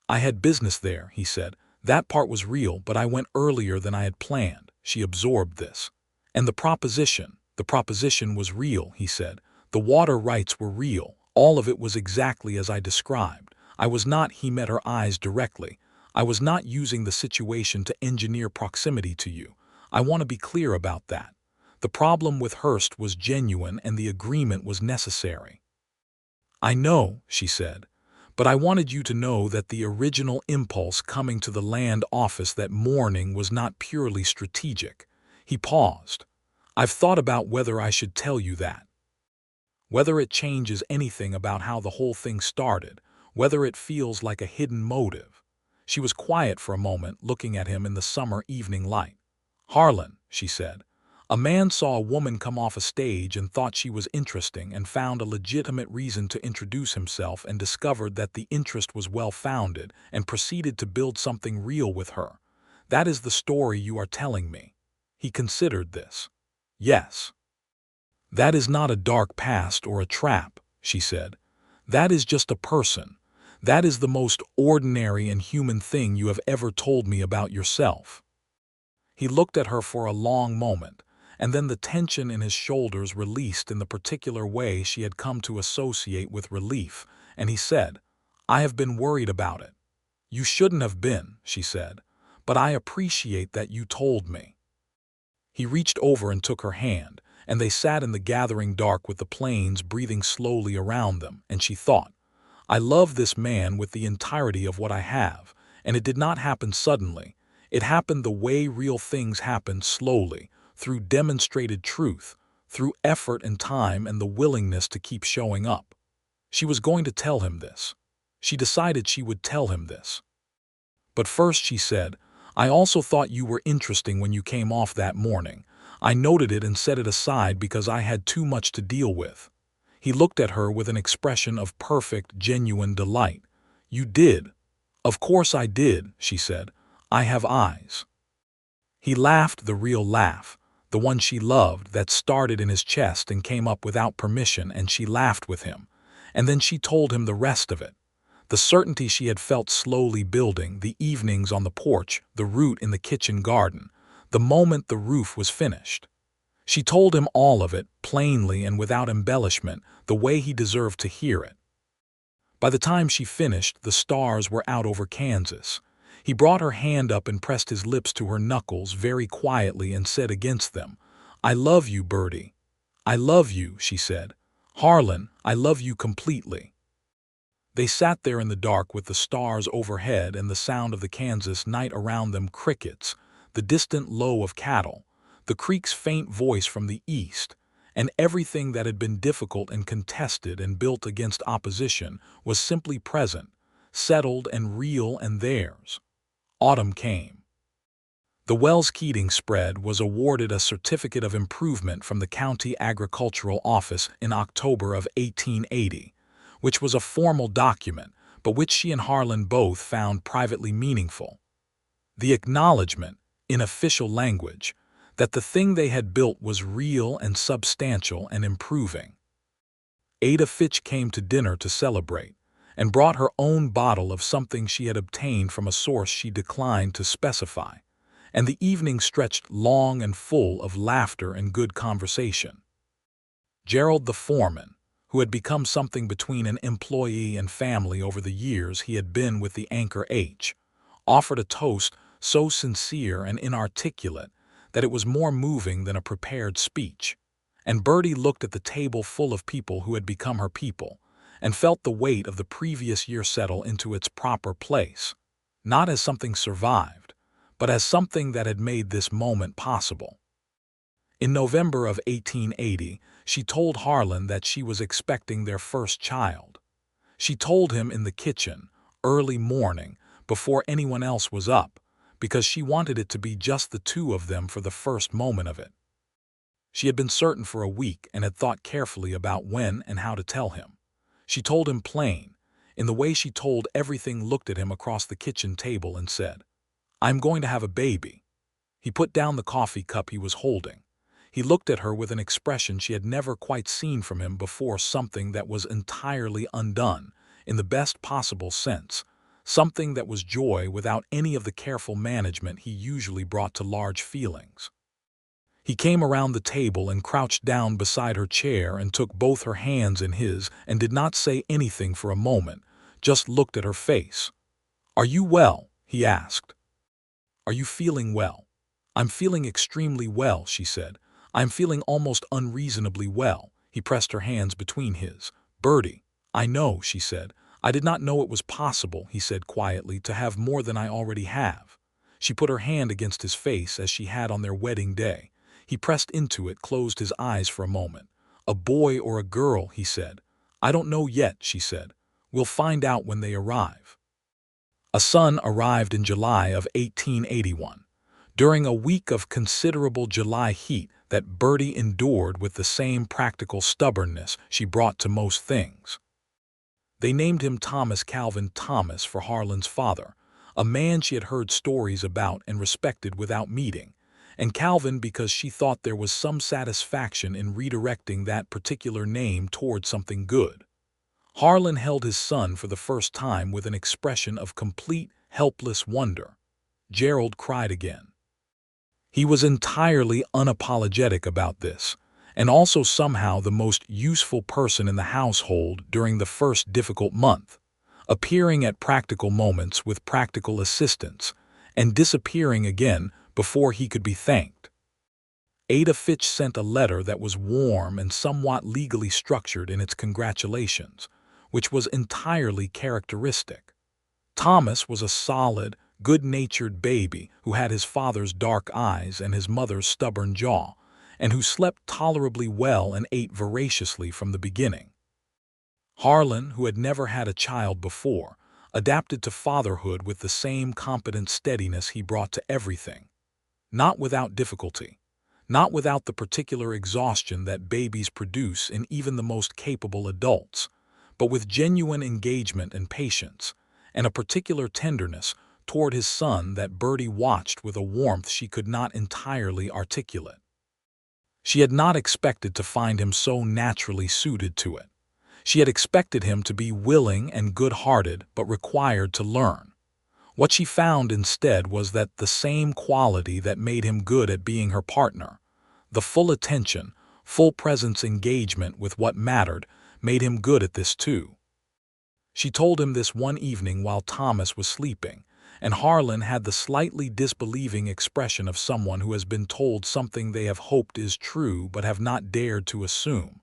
"I had business there," he said. "That part was real, but I went earlier than I had planned." She absorbed this. "And the proposition was real," he said. "The water rights were real. All of it was exactly as I described. I was not," he met her eyes directly, "I was not using the situation to engineer proximity to you. I want to be clear about that. The problem with Hurst was genuine and the agreement was necessary. "I know," she said, "but I wanted you to know that the original impulse coming to the land office that morning was not purely strategic." He paused. "I've thought about whether I should tell you that. Whether it changes anything about how the whole thing started, whether it feels like a hidden motive." She was quiet for a moment, looking at him in the summer evening light. "Harlan," she said, "a man saw a woman come off a stage and thought she was interesting and found a legitimate reason to introduce himself and discovered that the interest was well-founded and proceeded to build something real with her. That is the story you are telling me." He considered this. "Yes. That is not a dark past or a trap," she said. "That is just a person. That is the most ordinary and human thing you have ever told me about yourself." He looked at her for a long moment, and then the tension in his shoulders released in the particular way she had come to associate with relief, and he said, "I have been worried about it." "You shouldn't have been," she said, "but I appreciate that you told me." He reached over and took her hand, and they sat in the gathering dark with the plains breathing slowly around them, and she thought, "I love this man with the entirety of what I have, and it did not happen suddenly. It happened the way real things happen, slowly, through demonstrated truth, through effort and time and the willingness to keep showing up." She was going to tell him this. She decided she would tell him this. "But first," she said, "I also thought you were interesting when you came off that morning. I noted it and set it aside because I had too much to deal with." He looked at her with an expression of perfect, genuine delight. "You did?" "Of course I did," she said. "I have eyes." He laughed the real laugh, the one she loved, that started in his chest and came up without permission, and she laughed with him. And then she told him the rest of it. The certainty she had felt slowly building, the evenings on the porch, the root in the kitchen garden, the moment the roof was finished. She told him all of it, plainly and without embellishment, the way he deserved to hear it. By the time she finished, the stars were out over Kansas. He brought her hand up and pressed his lips to her knuckles very quietly and said against them, "I love you, Birdie." "I love you," she said. "Harlan, I love you completely." They sat there in the dark with the stars overhead and the sound of the Kansas night around them, crickets, the distant low of cattle, the creek's faint voice from the east, and everything that had been difficult and contested and built against opposition was simply present, settled and real and theirs. Autumn came. The Wells Keating spread was awarded a certificate of improvement from the County Agricultural Office in October of 1880, which was a formal document, but which she and Harlan both found privately meaningful. The acknowledgement, in official language, that the thing they had built was real and substantial and improving. Ada Fitch came to dinner to celebrate, and brought her own bottle of something she had obtained from a source she declined to specify, and the evening stretched long and full of laughter and good conversation. Gerald, the foreman, who had become something between an employee and family over the years he had been with the Anchor H, offered a toast so sincere and inarticulate that it was more moving than a prepared speech, and Birdie looked at the table full of people who had become her people, and felt the weight of the previous year settle into its proper place, not as something survived, but as something that had made this moment possible. In November of 1880, she told Harlan that she was expecting their first child. She told him in the kitchen, early morning, before anyone else was up, because she wanted it to be just the two of them for the first moment of it. She had been certain for a week and had thought carefully about when and how to tell him. She told him plain, in the way she told everything, looked at him across the kitchen table and said, "I'm going to have a baby." He put down the coffee cup he was holding. He looked at her with an expression she had never quite seen from him before, something that was entirely undone, in the best possible sense, something that was joy without any of the careful management he usually brought to large feelings. He came around the table and crouched down beside her chair and took both her hands in his and did not say anything for a moment, just looked at her face. "Are you well?" he asked. "Are you feeling well?" "I'm feeling extremely well," she said. I'm feeling almost unreasonably well." He pressed her hands between his. "Birdie." "I know," she said. "I did not know it was possible," he said quietly, "to have more than I already have." She put her hand against his face as she had on their wedding day. He pressed into it, closed his eyes for a moment. "A boy or a girl," he said. "I don't know yet," she said. "We'll find out when they arrive." A son arrived in July of 1881. During a week of considerable July heat that Birdie endured with the same practical stubbornness she brought to most things. They named him Thomas Calvin Thomas for Harlan's father, a man she had heard stories about and respected without meeting, and Calvin because she thought there was some satisfaction in redirecting that particular name toward something good. Harlan held his son for the first time with an expression of complete, helpless wonder. Gerald cried again. He was entirely unapologetic about this, and also somehow the most useful person in the household during the first difficult month, appearing at practical moments with practical assistance, and disappearing again before he could be thanked. Ada Fitch sent a letter that was warm and somewhat legally structured in its congratulations, which was entirely characteristic. Thomas was a solid, good-natured baby who had his father's dark eyes and his mother's stubborn jaw, and who slept tolerably well and ate voraciously from the beginning. Harlan, who had never had a child before, adapted to fatherhood with the same competent steadiness he brought to everything. Not without difficulty, not without the particular exhaustion that babies produce in even the most capable adults, but with genuine engagement and patience, and a particular tenderness toward his son that Birdie watched with a warmth she could not entirely articulate. She had not expected to find him so naturally suited to it. She had expected him to be willing and good-hearted but required to learn. What she found instead was that the same quality that made him good at being her partner, the full attention, full presence engagement with what mattered, made him good at this too. She told him this one evening while Thomas was sleeping, and Harlan had the slightly disbelieving expression of someone who has been told something they have hoped is true but have not dared to assume.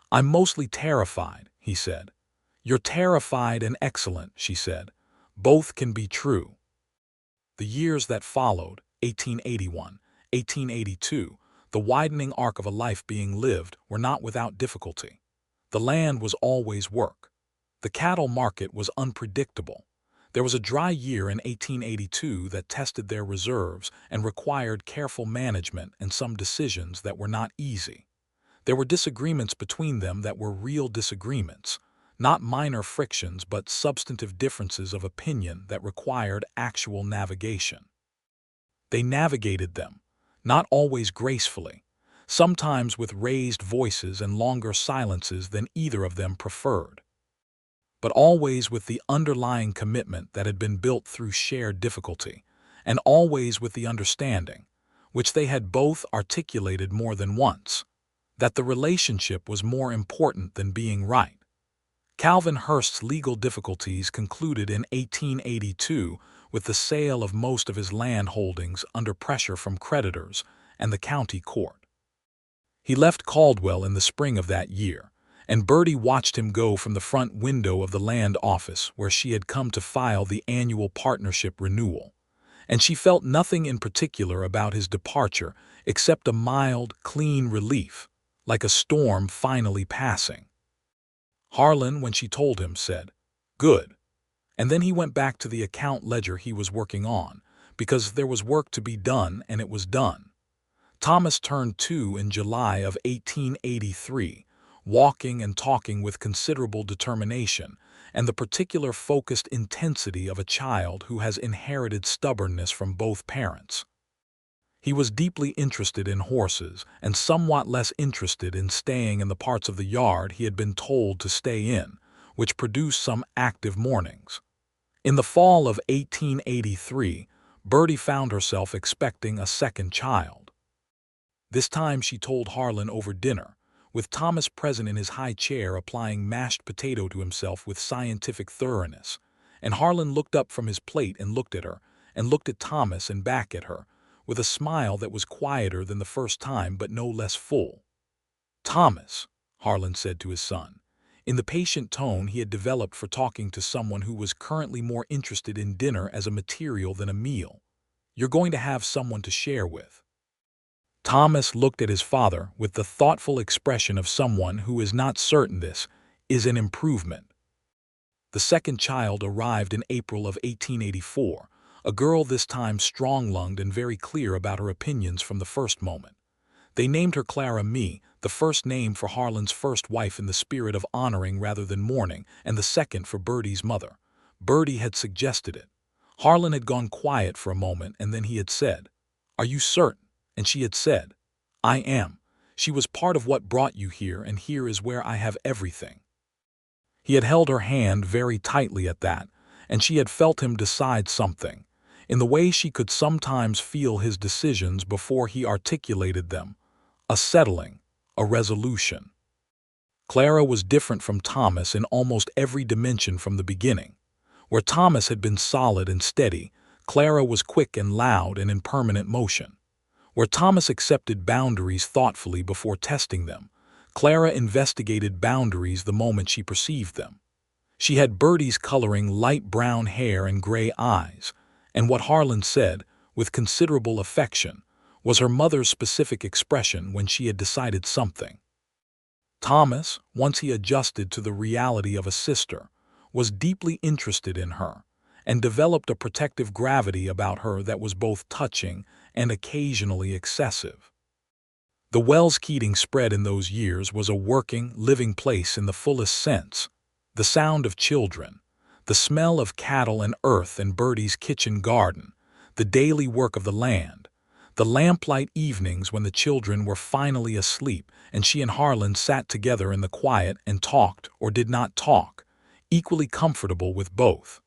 "I'm mostly terrified," he said. "You're terrified and excellent," she said. "Both can be true." The years that followed, 1881, 1882, the widening arc of a life being lived, were not without difficulty. The land was always work. The cattle market was unpredictable. There was a dry year in 1882 that tested their reserves and required careful management and some decisions that were not easy. There were disagreements between them that were real disagreements, not minor frictions but substantive differences of opinion that required actual navigation. They navigated them, not always gracefully, sometimes with raised voices and longer silences than either of them preferred, but always with the underlying commitment that had been built through shared difficulty, and always with the understanding, which they had both articulated more than once, that the relationship was more important than being right. Calvin Hurst's legal difficulties concluded in 1882 with the sale of most of his land holdings under pressure from creditors and the county court. He left Caldwell in the spring of that year, and Birdie watched him go from the front window of the land office where she had come to file the annual partnership renewal, and she felt nothing in particular about his departure except a mild, clean relief, like a storm finally passing. Harlan, when she told him, said, "Good," and then he went back to the account ledger he was working on, because there was work to be done and it was done. Thomas turned 2 in July of 1883, walking and talking with considerable determination and the particular focused intensity of a child who has inherited stubbornness from both parents. He was deeply interested in horses and somewhat less interested in staying in the parts of the yard he had been told to stay in, which produced some active mornings. In the fall of 1883, Birdie found herself expecting a second child. This time she told Harlan over dinner, with Thomas present in his high chair applying mashed potato to himself with scientific thoroughness, and Harlan looked up from his plate and looked at her, and looked at Thomas and back at her, with a smile that was quieter than the first time but no less full. "Thomas," Harlan said to his son, in the patient tone he had developed for talking to someone who was currently more interested in dinner as a material than a meal, "you're going to have someone to share with." Thomas looked at his father with the thoughtful expression of someone who is not certain this is an improvement. The second child arrived in April of 1884, a girl this time strong-lunged and very clear about her opinions from the first moment. They named her Clara Mee, the first name for Harlan's first wife in the spirit of honoring rather than mourning, and the second for Birdie's mother. Birdie had suggested it. Harlan had gone quiet for a moment, and then he had said, "Are you certain?" And she had said, "I am. She was part of what brought you here, and here is where I have everything." He had held her hand very tightly at that, and she had felt him decide something, in the way she could sometimes feel his decisions before he articulated them, a settling, a resolution. Clara was different from Thomas in almost every dimension from the beginning. Where Thomas had been solid and steady, Clara was quick and loud and in permanent motion. Where Thomas accepted boundaries thoughtfully before testing them, Clara investigated boundaries the moment she perceived them. She had Birdie's coloring light brown hair and gray eyes, and what Harlan said, with considerable affection, was her mother's specific expression when she had decided something. Thomas, once he adjusted to the reality of a sister, was deeply interested in her, and developed a protective gravity about her that was both touching and occasionally excessive. The Wells Keating spread in those years was a working, living place in the fullest sense. The sound of children, the smell of cattle and earth in Birdie's kitchen garden, the daily work of the land, the lamplight evenings when the children were finally asleep and she and Harlan sat together in the quiet and talked or did not talk, equally comfortable with both.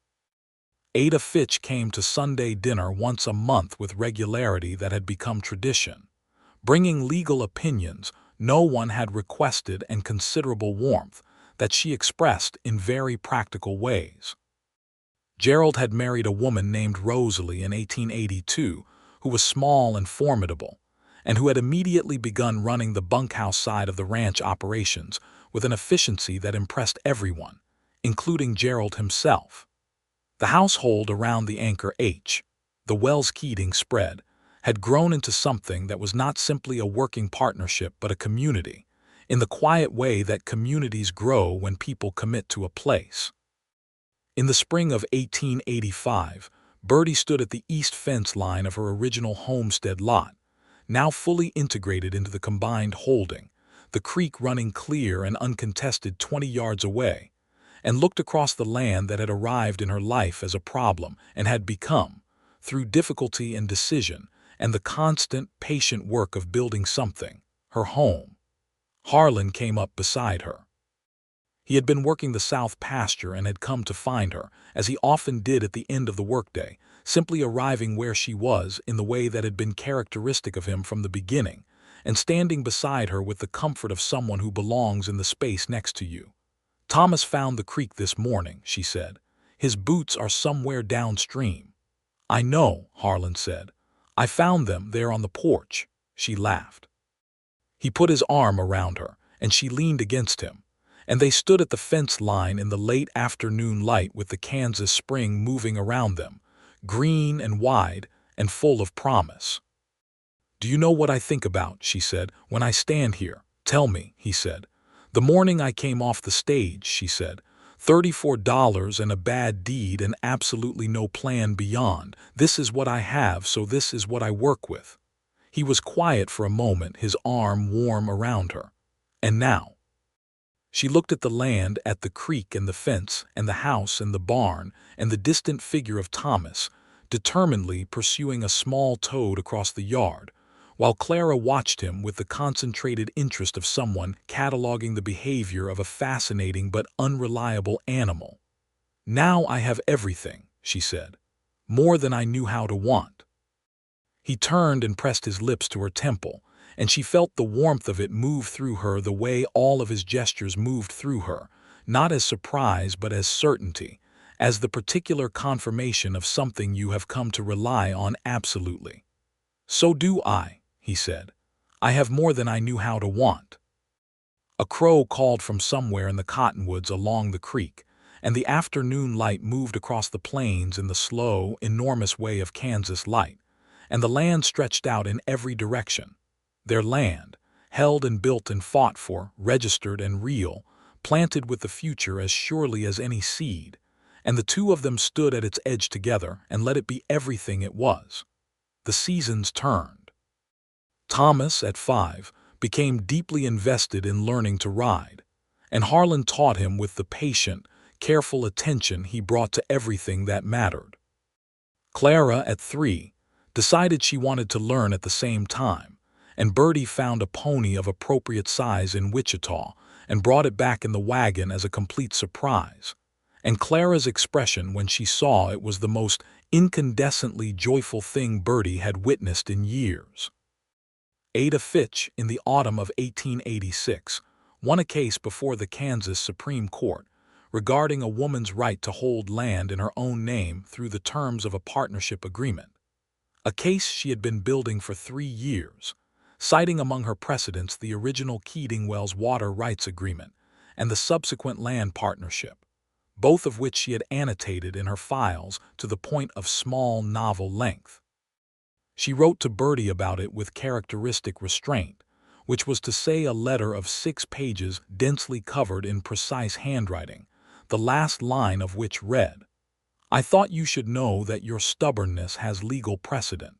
Ada Fitch came to Sunday dinner once a month with regularity that had become tradition, bringing legal opinions no one had requested and considerable warmth that she expressed in very practical ways. Gerald had married a woman named Rosalie in 1882 who was small and formidable, and who had immediately begun running the bunkhouse side of the ranch operations with an efficiency that impressed everyone, including Gerald himself. The household around the Anchor H, the Wells Keating spread, had grown into something that was not simply a working partnership but a community, in the quiet way that communities grow when people commit to a place. In the spring of 1885, Birdie stood at the east fence line of her original homestead lot, now fully integrated into the combined holding, the creek running clear and uncontested 20 yards away, and looked across the land that had arrived in her life as a problem and had become, through difficulty and decision and the constant, patient work of building something, her home. Harlan came up beside her. He had been working the south pasture and had come to find her, as he often did at the end of the workday, simply arriving where she was in the way that had been characteristic of him from the beginning, and standing beside her with the comfort of someone who belongs in the space next to you. "Thomas found the creek this morning," she said. "His boots are somewhere downstream." "I know," Harlan said. "I found them there on the porch." She laughed. He put his arm around her, and she leaned against him, and they stood at the fence line in the late afternoon light with the Kansas spring moving around them, green and wide and full of promise. "Do you know what I think about," she said, "when I stand here?" "Tell me," he said. "The morning I came off the stage," she said. $34 and a bad deed and absolutely no plan beyond. This is what I have, so this is what I work with." He was quiet for a moment, his arm warm around her. "And now?" She looked at the land, at the creek and the fence and the house and the barn and the distant figure of Thomas, determinedly pursuing a small toad across the yard, while Clara watched him with the concentrated interest of someone cataloging the behavior of a fascinating but unreliable animal. "Now I have everything," she said, "more than I knew how to want." He turned and pressed his lips to her temple, and she felt the warmth of it move through her the way all of his gestures moved through her, not as surprise but as certainty, as the particular confirmation of something you have come to rely on absolutely. "So do I," he said. "I have more than I knew how to want." A crow called from somewhere in the cottonwoods along the creek, and the afternoon light moved across the plains in the slow, enormous way of Kansas light, and the land stretched out in every direction. Their land, held and built and fought for, registered and real, planted with the future as surely as any seed, and the two of them stood at its edge together and let it be everything it was. The seasons turned. Thomas, at 5, became deeply invested in learning to ride, and Harlan taught him with the patient, careful attention he brought to everything that mattered. Clara, at 3, decided she wanted to learn at the same time, and Birdie found a pony of appropriate size in Wichita and brought it back in the wagon as a complete surprise. And Clara's expression when she saw it was the most incandescently joyful thing Birdie had witnessed in years. Ada Fitch, in the autumn of 1886, won a case before the Kansas Supreme Court regarding a woman's right to hold land in her own name through the terms of a partnership agreement, a case she had been building for 3 years, citing among her precedents the original Keating-Wells water rights agreement and the subsequent land partnership, both of which she had annotated in her files to the point of small novel length. She wrote to Birdie about it with characteristic restraint, which was to say a letter of 6 pages densely covered in precise handwriting, the last line of which read, "I thought you should know that your stubbornness has legal precedent."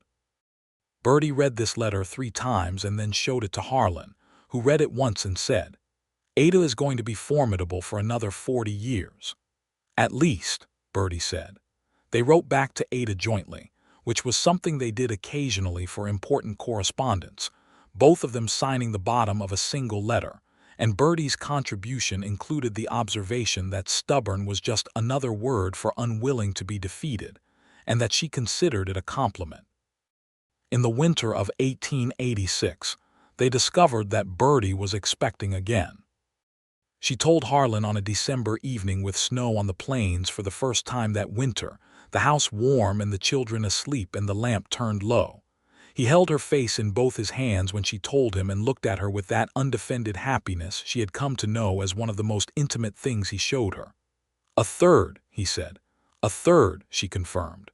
Birdie read this letter 3 times and then showed it to Harlan, who read it once and said, "Ada is going to be formidable for another 40 years. At least," Birdie said. They wrote back to Ada jointly, which was something they did occasionally for important correspondence, both of them signing the bottom of a single letter, and Birdie's contribution included the observation that stubborn was just another word for unwilling to be defeated, and that she considered it a compliment. In the winter of 1886, they discovered that Birdie was expecting again. She told Harlan on a December evening with snow on the plains for the first time that winter, the house warm and the children asleep and the lamp turned low. He held her face in both his hands when she told him and looked at her with that undefended happiness she had come to know as one of the most intimate things he showed her. "A third," he said. "A third," she confirmed.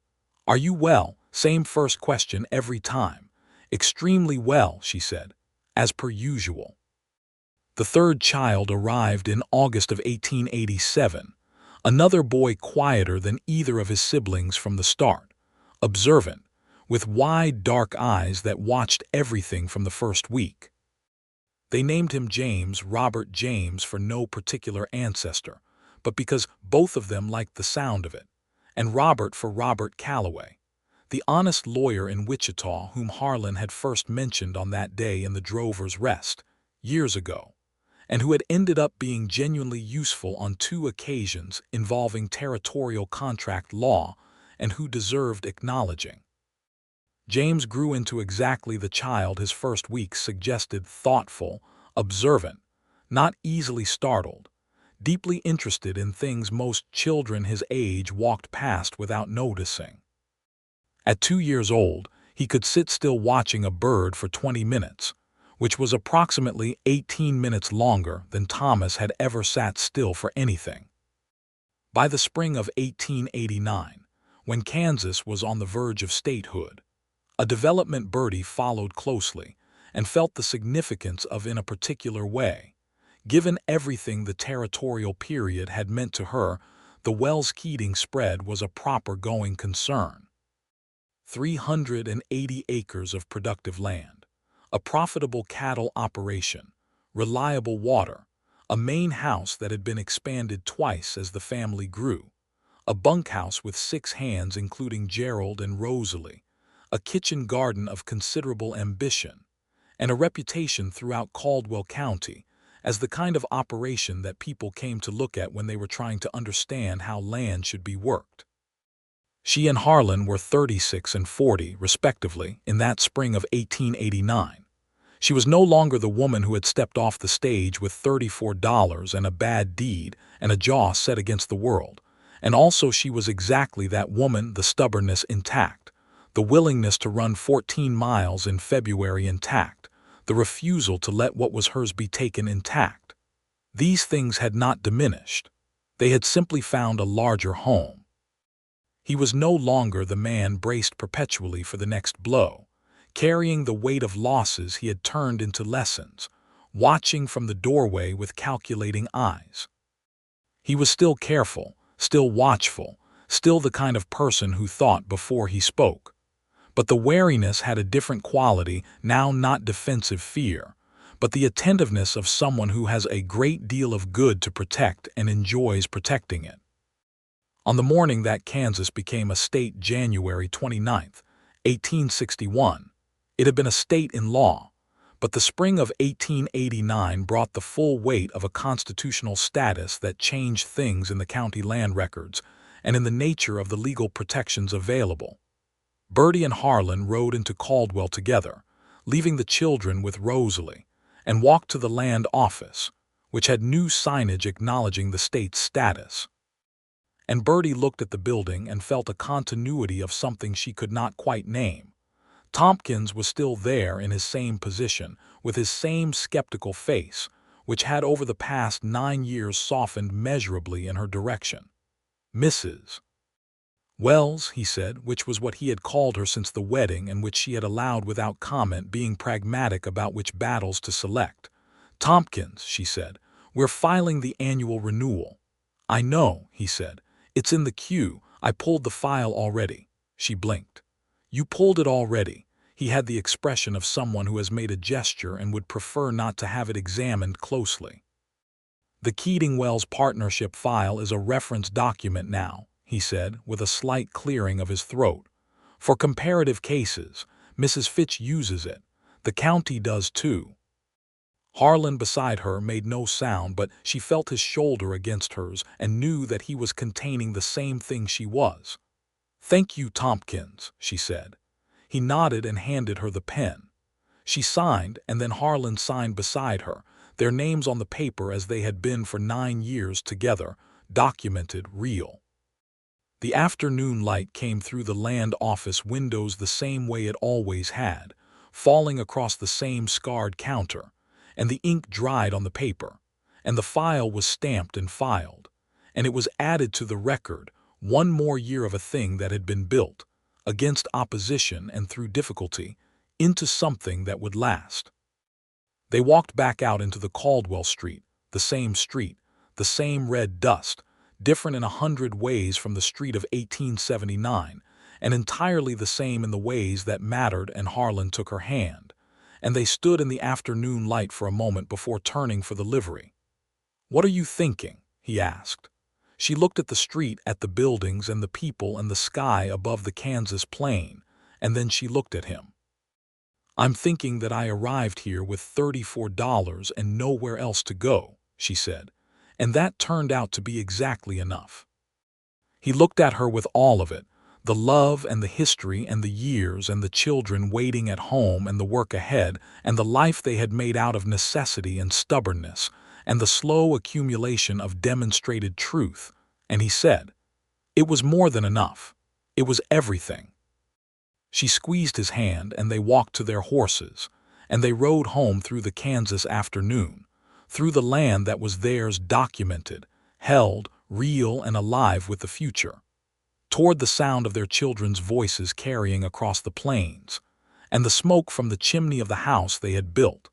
"Are you well?" Same first question every time. "Extremely well," she said, "as per usual." The third child arrived in August of 1887, another boy quieter than either of his siblings from the start, observant, with wide dark eyes that watched everything from the first week. They named him James Robert James for no particular ancestor, but because both of them liked the sound of it, and Robert for Robert Calloway, the honest lawyer in Wichita whom Harlan had first mentioned on that day in the Drover's Rest, years ago, and who had ended up being genuinely useful on 2 occasions involving territorial contract law and who deserved acknowledging. James grew into exactly the child his first weeks suggested: thoughtful, observant, not easily startled, deeply interested in things most children his age walked past without noticing. At 2 years old, he could sit still watching a bird for 20 minutes, which was approximately 18 minutes longer than Thomas had ever sat still for anything. By the spring of 1889, when Kansas was on the verge of statehood, a development Birdie followed closely and felt the significance of in a particular way. Given everything the territorial period had meant to her, the Wells-Keating spread was a proper going concern. 380 acres of productive land, a profitable cattle operation, reliable water, a main house that had been expanded twice as the family grew, a bunkhouse with 6 hands including Gerald and Rosalie, a kitchen garden of considerable ambition, and a reputation throughout Caldwell County as the kind of operation that people came to look at when they were trying to understand how land should be worked. She and Harlan were 36 and 40, respectively, in that spring of 1889. She was no longer the woman who had stepped off the stage with $34 and a bad deed and a jaw set against the world, and also she was exactly that woman, the stubbornness intact, the willingness to run 14 miles in February intact, the refusal to let what was hers be taken intact. These things had not diminished. They had simply found a larger home. He was no longer the man braced perpetually for the next blow, carrying the weight of losses he had turned into lessons, watching from the doorway with calculating eyes. He was still careful, still watchful, still the kind of person who thought before he spoke. But the wariness had a different quality, now not defensive fear, but the attentiveness of someone who has a great deal of good to protect and enjoys protecting it. On the morning that Kansas became a state, January 29, 1861, it had been a state in law, but the spring of 1889 brought the full weight of a constitutional status that changed things in the county land records and in the nature of the legal protections available. Birdie and Harlan rode into Caldwell together, leaving the children with Rosalie, and walked to the land office, which had new signage acknowledging the state's status. And Birdie looked at the building and felt a continuity of something she could not quite name. Tompkins was still there in his same position, with his same skeptical face, which had over the past 9 years softened measurably in her direction. Mrs. Wells, he said, which was what he had called her since the wedding and which she had allowed without comment, being pragmatic about which battles to select. Tompkins, she said, we're filing the annual renewal. I know, he said. It's in the queue. I pulled the file already. She blinked. You pulled it already. He had the expression of someone who has made a gesture and would prefer not to have it examined closely. The Keating-Wells partnership file is a reference document now, he said, with a slight clearing of his throat. For comparative cases, Mrs. Fitch uses it. The county does too. Harlan beside her made no sound, but she felt his shoulder against hers and knew that he was containing the same thing she was. Thank you, Tompkins, she said. He nodded and handed her the pen. She signed, and then Harlan signed beside her, their names on the paper as they had been for 9 years together, documented, real. The afternoon light came through the land office windows the same way it always had, falling across the same scarred counter, and the ink dried on the paper, and the file was stamped and filed, and it was added to the record, 1 more year of a thing that had been built, against opposition and through difficulty, into something that would last. They walked back out into the Caldwell street, the same red dust, different in 100 ways from the street of 1879, and entirely the same in the ways that mattered, and Harlan took her hand, and they stood in the afternoon light for a moment before turning for the livery. What are you thinking? He asked. She looked at the street, at the buildings and the people and the sky above the Kansas plain, and then she looked at him. I'm thinking that I arrived here with $34 and nowhere else to go, she said, and that turned out to be exactly enough. He looked at her with all of it, the love and the history and the years and the children waiting at home and the work ahead and the life they had made out of necessity and stubbornness and the slow accumulation of demonstrated truth, and he said, it was more than enough. It was everything. She squeezed his hand and they walked to their horses, and they rode home through the Kansas afternoon, through the land that was theirs, documented, held, real and alive with the future, toward the sound of their children's voices carrying across the plains, and the smoke from the chimney of the house they had built,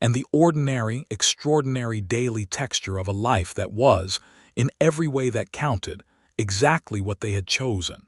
and the ordinary, extraordinary daily texture of a life that was, in every way that counted, exactly what they had chosen.